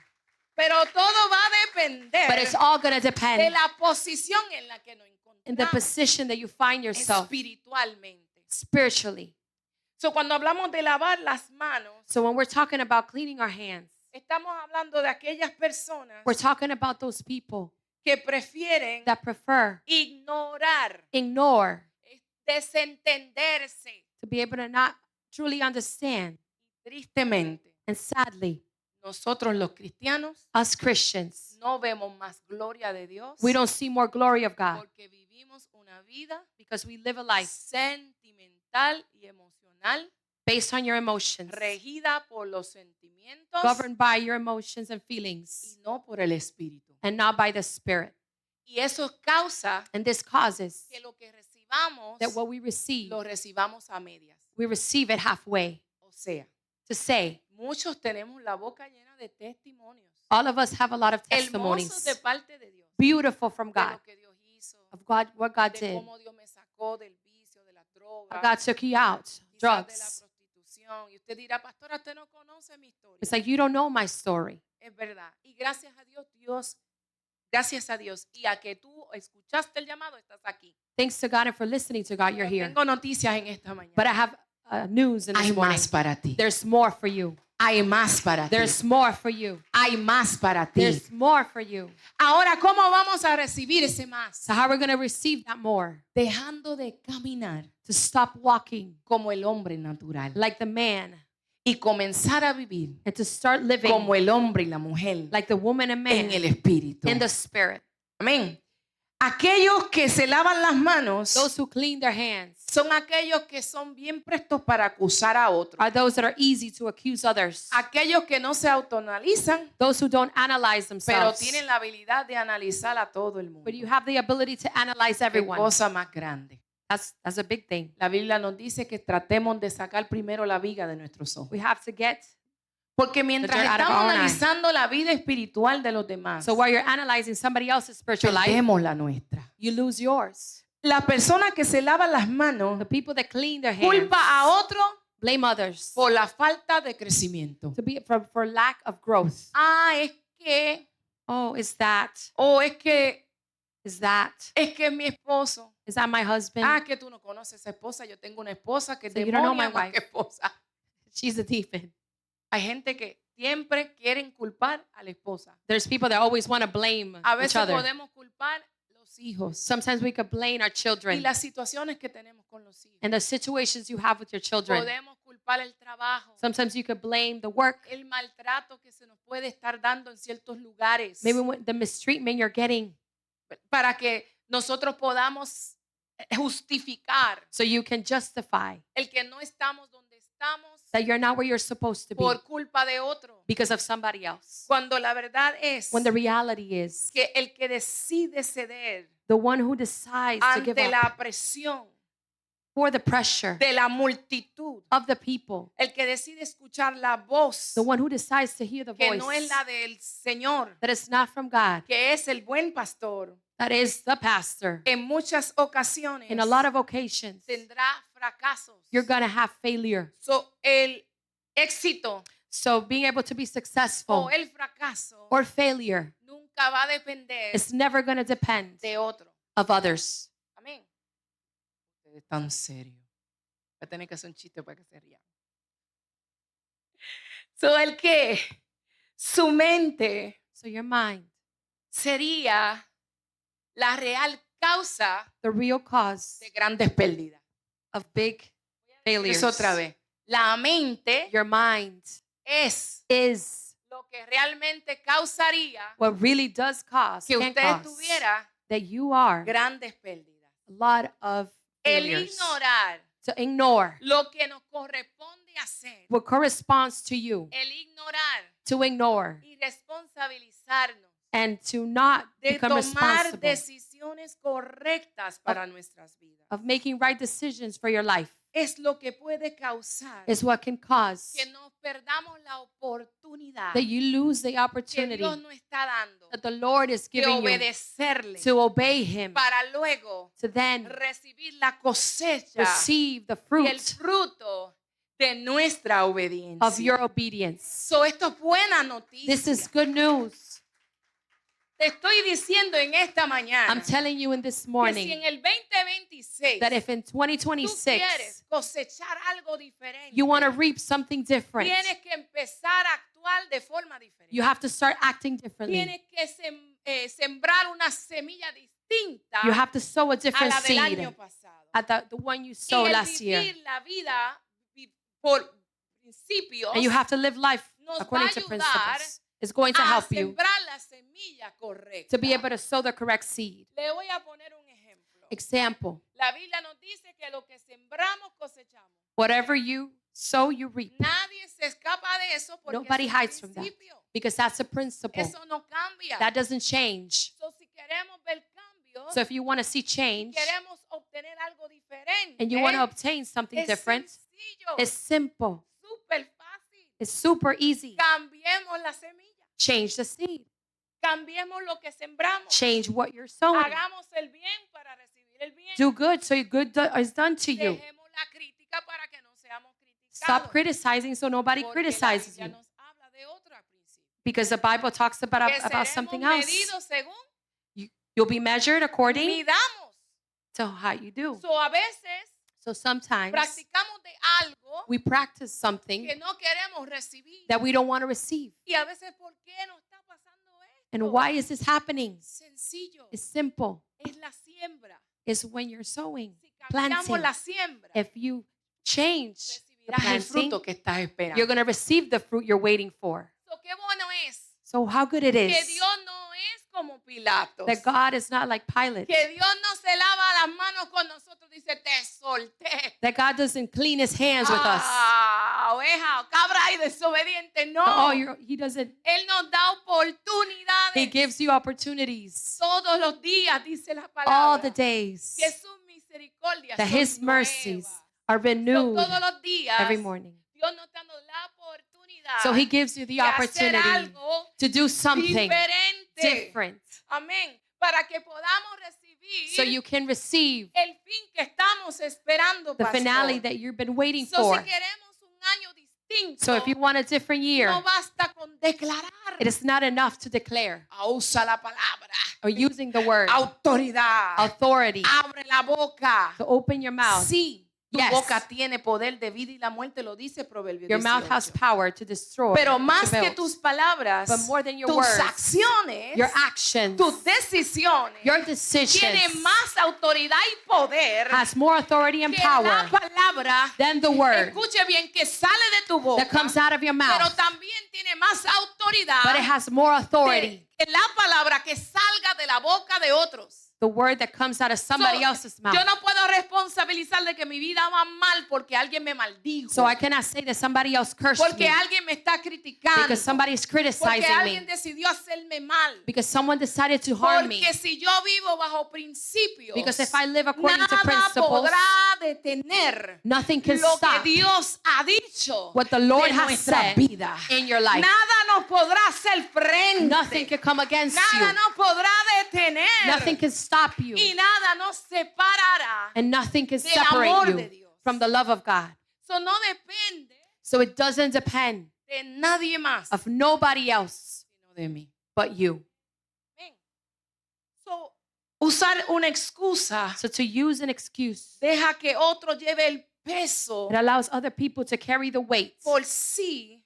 Speaker 3: Pero todo va a depender
Speaker 2: But it's all going to
Speaker 3: de
Speaker 2: depend
Speaker 3: la posición en la que nos
Speaker 2: in the
Speaker 3: encontramos
Speaker 2: position that you find yourself
Speaker 3: espiritualmente.
Speaker 2: spiritually.
Speaker 3: So, cuando hablamos de lavar las manos,
Speaker 2: So when we're talking about cleaning our hands,
Speaker 3: estamos hablando de aquellas personas
Speaker 2: we're talking about those people
Speaker 3: que prefieren
Speaker 2: that prefer
Speaker 3: ignorar,
Speaker 2: ignore
Speaker 3: desentenderse.
Speaker 2: to be able to not truly understand.
Speaker 3: Tristemente,
Speaker 2: And sadly,
Speaker 3: nosotros los cristianos
Speaker 2: us Christians,
Speaker 3: no vemos más gloria de Dios
Speaker 2: we don't see more glory of God
Speaker 3: porque vivimos una vida
Speaker 2: because we live a life
Speaker 3: sentimental y emocional
Speaker 2: based on your emotions,
Speaker 3: regida por los sentimientos
Speaker 2: governed by your emotions and
Speaker 3: y
Speaker 2: feelings,
Speaker 3: no por el espíritu.
Speaker 2: and not by the Spirit.
Speaker 3: Y eso causa
Speaker 2: And this causes
Speaker 3: que lo que recibamos
Speaker 2: that what we receive,
Speaker 3: lo recibamos a medias.
Speaker 2: we receive it halfway.
Speaker 3: O sea,
Speaker 2: To say,
Speaker 3: muchos tenemos la boca llena de testimonios
Speaker 2: all of us have a lot of
Speaker 3: hermosos
Speaker 2: testimonies,
Speaker 3: de parte de Dios,
Speaker 2: beautiful from
Speaker 3: de
Speaker 2: God,
Speaker 3: lo que Dios hizo,
Speaker 2: of God, what God
Speaker 3: de
Speaker 2: did.
Speaker 3: cómo Dios me sacó del vicio, de la droga,
Speaker 2: How God took you out,
Speaker 3: quizás de la
Speaker 2: drugs.
Speaker 3: prostitución. Y usted dirá, pastora, usted no conoce mi historia.
Speaker 2: It's like you don't know my story.
Speaker 3: Es verdad. Y gracias a Dios, gracias a Dios, y a que tú escuchaste el llamado, estás aquí.
Speaker 2: Thanks to God and for listening to God, you're
Speaker 3: Pero
Speaker 2: here.
Speaker 3: tengo noticias en esta mañana.
Speaker 2: But I have news in
Speaker 1: Hay
Speaker 2: this morning.
Speaker 1: más para ti.
Speaker 2: There's more for you.
Speaker 1: Hay más para ti.
Speaker 2: There's more for you.
Speaker 1: Hay más para ti.
Speaker 2: There's more for you.
Speaker 3: Ahora, ¿cómo vamos a recibir ese más?
Speaker 2: So how are we going to receive that more?
Speaker 1: Dejando de caminar
Speaker 2: To stop walking
Speaker 1: como el hombre natural
Speaker 2: like the man
Speaker 1: y comenzar a vivir
Speaker 2: and to start living
Speaker 1: como el hombre y la mujer
Speaker 2: like the woman and
Speaker 1: en
Speaker 2: man
Speaker 1: el espíritu.
Speaker 2: in the Spirit.
Speaker 1: Amén. Aquellos que se lavan las manos
Speaker 2: Those who clean their hands
Speaker 3: Son aquellos que son bien prestos para acusar a otros.
Speaker 2: are those that are easy to accuse others.
Speaker 3: Aquellos que no se autoanalizan,
Speaker 2: Those who don't analyze
Speaker 3: pero
Speaker 2: themselves.
Speaker 3: tienen la habilidad de analizar a todo el mundo.
Speaker 2: But you have the ability to analyze
Speaker 3: Qué
Speaker 2: everyone.
Speaker 3: cosa más grande.
Speaker 2: That's a big thing.
Speaker 3: La Biblia nos dice que tratemos de sacar primero la viga de nuestros ojos.
Speaker 2: We have to get.
Speaker 3: Porque mientras
Speaker 2: dirt out of
Speaker 3: estamos
Speaker 2: our eye.
Speaker 3: analizando la vida espiritual de los demás,
Speaker 2: So while you're analyzing somebody else's spiritual life,
Speaker 1: perdemos la nuestra.
Speaker 2: you lose yours.
Speaker 3: la persona que se lava las manos
Speaker 2: The people that clean their hands
Speaker 3: culpa a otro
Speaker 2: blame others
Speaker 3: por la falta de crecimiento.
Speaker 2: to be for lack of growth.
Speaker 3: Ah, es que,
Speaker 2: Oh, is that
Speaker 3: o es que
Speaker 2: is
Speaker 3: es mi esposo,
Speaker 2: Is that my husband?
Speaker 3: Ah, que tú no conoces a esa esposa. Yo tengo una esposa que es
Speaker 2: So you don't know
Speaker 3: demonia
Speaker 2: my
Speaker 3: más
Speaker 2: wife.
Speaker 3: que esposa.
Speaker 2: She's a demon.
Speaker 3: Hay gente que siempre quieren culpar a la esposa.
Speaker 2: There's people that always want to blame
Speaker 3: A
Speaker 2: each
Speaker 3: veces
Speaker 2: other.
Speaker 3: podemos culpar los hijos
Speaker 2: Sometimes we could blame our
Speaker 3: y
Speaker 2: children
Speaker 3: las situaciones que tenemos con los hijos.
Speaker 2: and the situations you have with your children.
Speaker 3: Podemos culpar el trabajo,
Speaker 2: Sometimes you could blame the work,
Speaker 3: el maltrato que se nos puede estar dando en ciertos lugares
Speaker 2: maybe the mistreatment you're getting,
Speaker 3: para que nosotros podamos justificar
Speaker 2: so you can justify
Speaker 3: el que no estamos donde estamos
Speaker 2: that you're not where you're supposed to be
Speaker 3: por culpa de otro.
Speaker 2: because of somebody else.
Speaker 3: Cuando la verdad es
Speaker 2: When the reality is
Speaker 3: que el que decide ceder
Speaker 2: the one who decides to give
Speaker 3: ante
Speaker 2: up
Speaker 3: la presión
Speaker 2: for the pressure
Speaker 3: de la multitud,
Speaker 2: of the people,
Speaker 3: el que decide escuchar la voz
Speaker 2: the one who decides to hear the
Speaker 3: que
Speaker 2: voice
Speaker 3: no es la del Señor,
Speaker 2: that is not from God,
Speaker 3: que es el buen pastor,
Speaker 2: that is the pastor,
Speaker 3: en muchas ocasiones
Speaker 2: in a lot of occasions,
Speaker 3: tendrá fracasos.
Speaker 2: you're going to have failure.
Speaker 3: So, el éxito
Speaker 2: So being able to be successful
Speaker 3: o el fracaso
Speaker 2: or failure
Speaker 3: nunca va a depender
Speaker 2: is never going to depend
Speaker 3: de otro.
Speaker 2: of others.
Speaker 3: Amén. Ustedes tan serio. Voy a tener que hacer un chiste para que se rían. So, el que su mente
Speaker 2: So your mind,
Speaker 3: sería la real causa
Speaker 2: the real cause
Speaker 3: de grandes pérdidas.
Speaker 2: of big failures.
Speaker 3: Es otra vez. La mente
Speaker 2: Your mind
Speaker 3: es
Speaker 2: is
Speaker 3: lo que realmente causaría
Speaker 2: what really does cause,
Speaker 3: que
Speaker 2: can
Speaker 3: usted
Speaker 2: cause
Speaker 3: tuviera
Speaker 2: that you are
Speaker 3: grandes pérdidas.
Speaker 2: a lot of
Speaker 3: El
Speaker 2: failures.
Speaker 3: ignorar
Speaker 2: To ignore
Speaker 3: lo que nos corresponde hacer,
Speaker 2: what corresponds to you,
Speaker 3: el ignorar
Speaker 2: to ignore
Speaker 3: y responsabilizarnos
Speaker 2: and to not
Speaker 3: de
Speaker 2: become
Speaker 3: tomar
Speaker 2: responsible
Speaker 3: decisiones correctas para nuestras vidas.
Speaker 2: of making right decisions for your life
Speaker 3: Es lo que puede causar
Speaker 2: is what can cause
Speaker 3: que nos perdamos la oportunidad
Speaker 2: that you lose the
Speaker 3: que
Speaker 2: opportunity
Speaker 3: Dios nos está dando
Speaker 2: that the Lord is
Speaker 3: de
Speaker 2: giving you
Speaker 3: obedecerle
Speaker 2: to obey Him,
Speaker 3: para luego
Speaker 2: to then
Speaker 3: recibir la cosecha
Speaker 2: receive the
Speaker 3: y el
Speaker 2: fruit
Speaker 3: fruto de nuestra
Speaker 2: of
Speaker 3: obediencia.
Speaker 2: your obedience.
Speaker 3: So, esto es buena noticia.
Speaker 2: This is good news.
Speaker 3: Te estoy diciendo en esta mañana
Speaker 2: I'm telling you in this
Speaker 3: que si
Speaker 2: morning
Speaker 3: en el 2026
Speaker 2: that if in
Speaker 3: tú quieres
Speaker 2: 2026
Speaker 3: cosechar algo diferente,
Speaker 2: you want to reap something different,
Speaker 3: tienes que empezar a actuar de forma diferente.
Speaker 2: you have to start acting differently.
Speaker 3: Tienes que sembrar una semilla distinta
Speaker 2: You have to sow a
Speaker 3: a
Speaker 2: different
Speaker 3: la del
Speaker 2: seed
Speaker 3: año pasado.
Speaker 2: at the one you
Speaker 3: Y
Speaker 2: sowed
Speaker 3: el
Speaker 2: last year.
Speaker 3: vivir la vida por principios
Speaker 2: And you have to live life
Speaker 3: nos
Speaker 2: according
Speaker 3: va a
Speaker 2: to
Speaker 3: ayudar
Speaker 2: principles. It's going to
Speaker 3: a
Speaker 2: help you
Speaker 3: sembrar la semilla correcta.
Speaker 2: to be able to sow the correct seed.
Speaker 3: Le voy a poner un ejemplo.
Speaker 2: Example,
Speaker 3: La Biblia nos dice que lo que sembramos cosechamos.
Speaker 2: whatever you sow, you reap.
Speaker 3: Nadie se escapa de eso porque
Speaker 2: Nobody
Speaker 3: es un
Speaker 2: hides from that.
Speaker 3: principio.
Speaker 2: Because that's a principle.
Speaker 3: Eso no cambia.
Speaker 2: That doesn't change.
Speaker 3: So, si queremos ver cambios,
Speaker 2: So if you want to see change
Speaker 3: queremos obtener algo diferente,
Speaker 2: and you want to obtain something
Speaker 3: es
Speaker 2: different,
Speaker 3: sencillo,
Speaker 2: it's simple.
Speaker 3: súper fácil.
Speaker 2: It's super easy.
Speaker 3: Cambiemos la semilla.
Speaker 2: Change the seed.
Speaker 3: Cambiemos lo que sembramos.
Speaker 2: Change what you're sowing.
Speaker 3: Hagamos el bien para recibir el bien.
Speaker 2: Do good so good is done to you.
Speaker 3: Dejemos la crítica para que no seamos
Speaker 2: Stop
Speaker 3: criticados.
Speaker 2: criticizing so nobody
Speaker 3: Porque
Speaker 2: criticizes
Speaker 3: la Biblia
Speaker 2: you.
Speaker 3: nos habla de otro al principio.
Speaker 2: Because the Bible talks about
Speaker 3: Que seremos
Speaker 2: something else.
Speaker 3: medidos según
Speaker 2: You'll be measured according
Speaker 3: midamos.
Speaker 2: to how you do.
Speaker 3: So, a veces
Speaker 2: So sometimes
Speaker 3: practicamos de algo
Speaker 2: we practice something
Speaker 3: que no queremos recibir.
Speaker 2: that we don't want to receive.
Speaker 3: Y a veces, ¿por qué nos está pasando esto?
Speaker 2: And why is this happening?
Speaker 3: Sencillo.
Speaker 2: It's simple.
Speaker 3: Es la siembra.
Speaker 2: It's when you're sowing.
Speaker 3: Si cambiamos
Speaker 2: planting.
Speaker 3: la siembra,
Speaker 2: If you change the
Speaker 3: recibirás el
Speaker 2: planting,
Speaker 3: fruto que estás esperando.
Speaker 2: you're going to receive the fruit you're waiting for.
Speaker 3: So, qué bueno es
Speaker 2: So how good it
Speaker 3: que
Speaker 2: is
Speaker 3: Dios no es como Pilatos.
Speaker 2: that God is not like Pilate.
Speaker 3: Que Dios no se lava las manos con nosotros. Dice, te solté.
Speaker 2: That God doesn't clean his hands with us.
Speaker 3: Oveja o cabra y desobediente. No.
Speaker 2: Oh, he doesn't.
Speaker 3: Él nos da oportunidades.
Speaker 2: He gives you opportunities
Speaker 3: Todos los días, dice la
Speaker 2: all
Speaker 3: palabra.
Speaker 2: the days
Speaker 3: Que sus misericordias
Speaker 2: that
Speaker 3: son
Speaker 2: his mercies
Speaker 3: nuevas.
Speaker 2: are
Speaker 3: So,
Speaker 2: renewed
Speaker 3: todos los días,
Speaker 2: every morning.
Speaker 3: Dios nos está dando la oportunidad
Speaker 2: So he gives you the
Speaker 3: de hacer
Speaker 2: opportunity
Speaker 3: algo
Speaker 2: to do something
Speaker 3: diferente.
Speaker 2: different
Speaker 3: Amén. Para que podamos recibir
Speaker 2: so you can receive
Speaker 3: el fin que estamos esperando,
Speaker 2: the
Speaker 3: pastor.
Speaker 2: finale that you've been waiting
Speaker 3: So,
Speaker 2: for.
Speaker 3: si queremos un año distinto,
Speaker 2: So if you want a different year,
Speaker 3: no basta con declarar.
Speaker 2: it is not enough to declare.
Speaker 3: Usa la palabra.
Speaker 2: or using the word
Speaker 3: autoridad.
Speaker 2: authority
Speaker 3: Abre la boca.
Speaker 2: to open your mouth.
Speaker 3: Sí, tu
Speaker 2: Yes.
Speaker 3: boca tiene poder de vida y la muerte, lo dice Proverbios
Speaker 2: Your mouth has
Speaker 3: 18.
Speaker 2: power to destroy.
Speaker 3: Pero
Speaker 2: to
Speaker 3: más que
Speaker 2: build.
Speaker 3: tus palabras,
Speaker 2: But more than your
Speaker 3: tus
Speaker 2: words,
Speaker 3: acciones,
Speaker 2: your actions,
Speaker 3: tus decisiones,
Speaker 2: your
Speaker 3: tienen
Speaker 2: decisions
Speaker 3: más autoridad y poder
Speaker 2: has more authority and
Speaker 3: que la
Speaker 2: power
Speaker 3: palabra,
Speaker 2: than the word
Speaker 3: escuche bien, que sale de tu boca,
Speaker 2: that comes out of your
Speaker 3: pero
Speaker 2: mouth.
Speaker 3: también tiene más autoridad
Speaker 2: But it has more authority.
Speaker 3: que la palabra que salga de la boca de otros.
Speaker 2: The word that comes out of somebody
Speaker 3: So,
Speaker 2: else's mouth.
Speaker 3: yo no puedo responsabilizar de que mi vida va mal porque alguien me maldijo,
Speaker 2: So I cannot say that somebody else cursed
Speaker 3: porque
Speaker 2: me
Speaker 3: alguien me está criticando,
Speaker 2: because somebody is
Speaker 3: porque
Speaker 2: criticizing
Speaker 3: alguien
Speaker 2: me,
Speaker 3: decidió hacerme mal.
Speaker 2: because someone decided to harm me.
Speaker 3: Porque si yo vivo bajo principios,
Speaker 2: Because if I live according to
Speaker 3: nada
Speaker 2: principles,
Speaker 3: podrá detener
Speaker 2: nothing can
Speaker 3: lo que
Speaker 2: stop
Speaker 3: Dios ha dicho
Speaker 2: what the Lord
Speaker 3: de
Speaker 2: has
Speaker 3: nuestra
Speaker 2: said
Speaker 3: vida.
Speaker 2: in your life.
Speaker 3: Nada nos podrá hacer frente.
Speaker 2: Nothing can come against
Speaker 3: Nada
Speaker 2: you.
Speaker 3: nos podrá detener.
Speaker 2: Nothing can stop you.
Speaker 3: Y nada nos separará.
Speaker 2: And nothing can
Speaker 3: del amor
Speaker 2: separate
Speaker 3: de
Speaker 2: you
Speaker 3: Dios.
Speaker 2: from the love of God.
Speaker 3: Eso no depende
Speaker 2: So it doesn't depend
Speaker 3: de nadie más,
Speaker 2: of nobody else
Speaker 3: sino de mí.
Speaker 2: but you.
Speaker 3: Amén. So, usar una excusa
Speaker 2: So to use an excuse,
Speaker 3: deja que otro lleve el peso
Speaker 2: it allows other people to carry the weight
Speaker 3: por sí,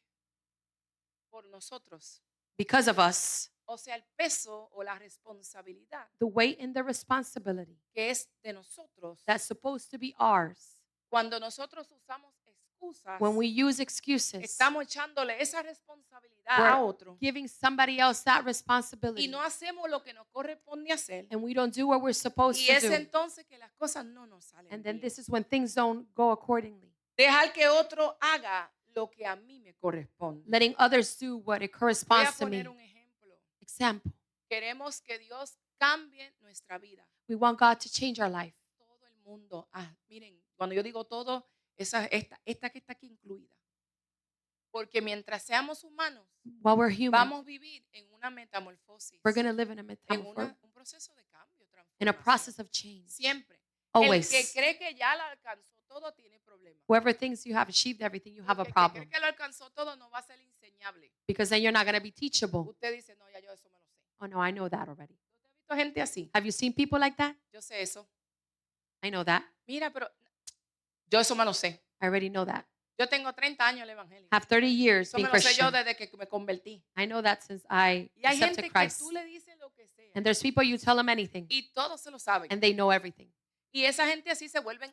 Speaker 3: por nosotros.
Speaker 2: because of us,
Speaker 3: O sea, el peso o la responsabilidad
Speaker 2: the weight and the responsibility
Speaker 3: que es de nosotros.
Speaker 2: that's supposed to be ours.
Speaker 3: Cuando nosotros usamos excusas,
Speaker 2: When we use excuses,
Speaker 3: estamos echándole esa responsabilidad
Speaker 2: we're
Speaker 3: a otro
Speaker 2: giving somebody else that
Speaker 3: y
Speaker 2: responsibility,
Speaker 3: no hacemos lo que nos corresponde hacer.
Speaker 2: and we don't do what we're supposed
Speaker 3: Y
Speaker 2: to
Speaker 3: es
Speaker 2: do.
Speaker 3: entonces que las cosas no nos salen
Speaker 2: And then
Speaker 3: bien.
Speaker 2: this is when things don't go accordingly.
Speaker 3: Dejar que otro haga lo que a mí me corresponde.
Speaker 2: Letting others do what it
Speaker 3: Voy a
Speaker 2: corresponds to me.
Speaker 3: poner un ejemplo.
Speaker 2: Example,
Speaker 3: Queremos que Dios cambie nuestra vida.
Speaker 2: we want God to change our life.
Speaker 3: Todo el mundo. Miren, cuando yo digo todo, esta que está aquí incluida. Porque mientras seamos humanos,
Speaker 2: While we're human,
Speaker 3: vamos a vivir en una metamorfosis,
Speaker 2: we're going to live in a
Speaker 3: en
Speaker 2: metamorphosis,
Speaker 3: un proceso de cambio,
Speaker 2: in a
Speaker 3: transformación.
Speaker 2: process of change.
Speaker 3: Siempre.
Speaker 2: Always.
Speaker 3: El que cree que ya la alcanzó todo tiene problemas.
Speaker 2: Whoever thinks you have achieved everything, you have a
Speaker 3: Porque el que
Speaker 2: problem.
Speaker 3: cree que lo alcanzó todo no va a ser enseñable.
Speaker 2: Because then you're not going to be teachable.
Speaker 3: Usted dice, no, ya yo eso me lo sé.
Speaker 2: Oh, no, I know that already.
Speaker 3: ¿Usted ha visto gente así?
Speaker 2: Have you seen people like that?
Speaker 3: Yo sé eso.
Speaker 2: I know that.
Speaker 3: Mira, pero yo eso me lo sé.
Speaker 2: I already know that.
Speaker 3: Yo tengo 30 años en el evangelio.
Speaker 2: Have 30 years
Speaker 3: Eso
Speaker 2: being
Speaker 3: me lo sé yo
Speaker 2: Christian.
Speaker 3: desde que me convertí.
Speaker 2: I know that since I
Speaker 3: Y hay gente
Speaker 2: accepted
Speaker 3: que
Speaker 2: Christ.
Speaker 3: tú le dices lo que sea
Speaker 2: And there's people you tell them anything,
Speaker 3: y todos se lo saben.
Speaker 2: and they know everything.
Speaker 3: Y esa gente así se vuelven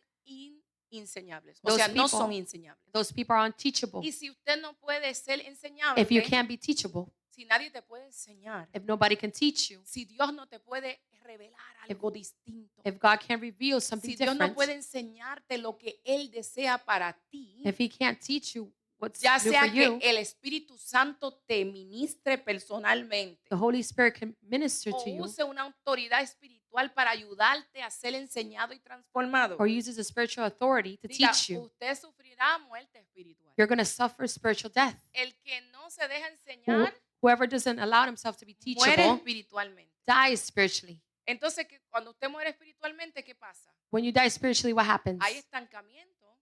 Speaker 3: inseñables. O
Speaker 2: Those
Speaker 3: sea, no
Speaker 2: people-
Speaker 3: son enseñables.
Speaker 2: Those people are unteachable.
Speaker 3: Y si usted no puede ser enseñable,
Speaker 2: If you can't be teachable,
Speaker 3: si nadie te puede enseñar,
Speaker 2: if nobody can teach you,
Speaker 3: si Dios no te puede revelar algo distinto,
Speaker 2: if God can't reveal something
Speaker 3: si Dios no
Speaker 2: different,
Speaker 3: puede enseñarte lo que Él desea para ti,
Speaker 2: if He can't teach you what's
Speaker 3: ya
Speaker 2: new for
Speaker 3: sea
Speaker 2: you,
Speaker 3: que el Espíritu Santo te ministre personalmente
Speaker 2: the Holy Spirit can minister
Speaker 3: o
Speaker 2: to you,
Speaker 3: use una autoridad espiritual para ayudarte a ser enseñado y transformado.
Speaker 2: or uses a spiritual authority to
Speaker 3: Diga,
Speaker 2: teach you,
Speaker 3: usted sufrirá muerte espiritual.
Speaker 2: you're going to suffer spiritual death.
Speaker 3: El que no se deja enseñar
Speaker 2: Whoever doesn't allow himself to be
Speaker 3: muere
Speaker 2: teachable
Speaker 3: espiritualmente.
Speaker 2: dies spiritually.
Speaker 3: Entonces, cuando usted muere espiritualmente, ¿qué pasa?
Speaker 2: When you die spiritually, what happens?
Speaker 3: Hay estancamiento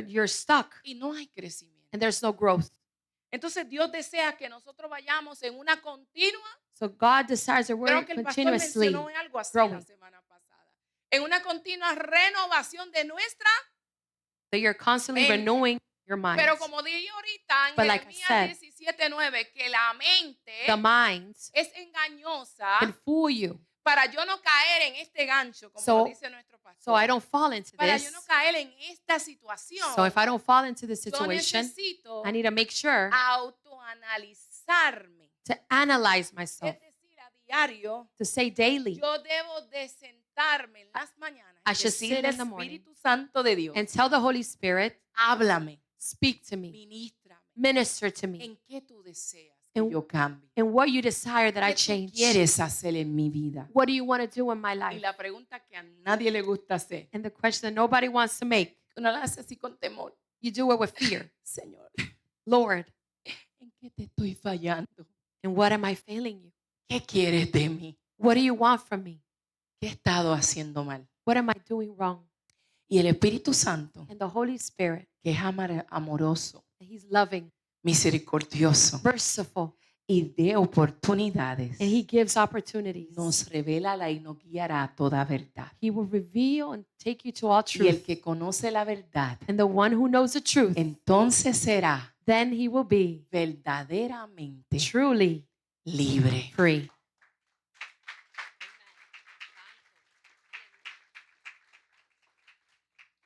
Speaker 2: You're stuck,
Speaker 3: y no hay crecimiento.
Speaker 2: and there's no growth.
Speaker 3: Entonces, Dios desea que nosotros vayamos en una continua.
Speaker 2: So God desires that
Speaker 3: Creo
Speaker 2: we're
Speaker 3: que el pastor
Speaker 2: continuously
Speaker 3: mencionó algo así la
Speaker 2: growing.
Speaker 3: semana pasada. En una continua renovación de nuestra.
Speaker 2: that you're constantly
Speaker 3: Mente.
Speaker 2: renewing your mind.
Speaker 3: Pero como dije ahorita en
Speaker 2: But like I
Speaker 3: Jeremías
Speaker 2: said,
Speaker 3: 17:9, que la mente
Speaker 2: The mind
Speaker 3: es engañosa
Speaker 2: can fool you,
Speaker 3: para yo no caer en este gancho, como
Speaker 2: So-
Speaker 3: lo dice nuestro pastor.
Speaker 2: so I don't fall into
Speaker 3: Para
Speaker 2: this.
Speaker 3: yo no caer en esta situación,
Speaker 2: So if I don't fall into this
Speaker 3: yo
Speaker 2: situation,
Speaker 3: necesito
Speaker 2: I need to make sure
Speaker 3: autoanalizarme.
Speaker 2: to analyze myself,
Speaker 3: Es decir, a diario,
Speaker 2: to say daily,
Speaker 3: yo debo de sentarme en las mañanas
Speaker 2: I
Speaker 3: y
Speaker 2: should sit
Speaker 3: decirle
Speaker 2: in the morning
Speaker 3: Espíritu Santo de Dios,
Speaker 2: and tell the Holy Spirit,
Speaker 3: háblame,
Speaker 2: speak to me,
Speaker 3: ministrame.
Speaker 2: minister to me,
Speaker 3: ¿En qué tú deseas que
Speaker 2: En-
Speaker 3: yo cambie?
Speaker 2: and what you desire that I
Speaker 3: ¿Qué tú
Speaker 2: change.
Speaker 3: quieres hacer en mi vida?
Speaker 2: What do you want to do in my
Speaker 3: Y
Speaker 2: life?
Speaker 3: la pregunta que a nadie le gusta hacer,
Speaker 2: And the question that nobody wants to make,
Speaker 3: uno la hace así con temor.
Speaker 2: you do it with fear.
Speaker 3: Señor,
Speaker 2: Lord,
Speaker 3: ¿en qué te estoy fallando?
Speaker 2: and what am I failing you?
Speaker 3: ¿Qué quieres de mí?
Speaker 2: What do you want from me?
Speaker 3: ¿Qué he estado haciendo mal?
Speaker 2: What am I doing wrong?
Speaker 3: Y el Espíritu Santo,
Speaker 2: And the Holy Spirit,
Speaker 3: que es amoroso,
Speaker 2: He's loving,
Speaker 3: misericordioso
Speaker 2: merciful,
Speaker 1: y de oportunidades
Speaker 2: and He gives opportunities.
Speaker 1: nos revela y nos guiará a toda verdad.
Speaker 2: He will reveal and take you to all
Speaker 1: Y el
Speaker 2: truth.
Speaker 1: que conoce la verdad,
Speaker 2: And the one who knows the truth,
Speaker 1: entonces será
Speaker 2: then he will be
Speaker 1: verdaderamente
Speaker 2: truly
Speaker 1: libre.
Speaker 2: free.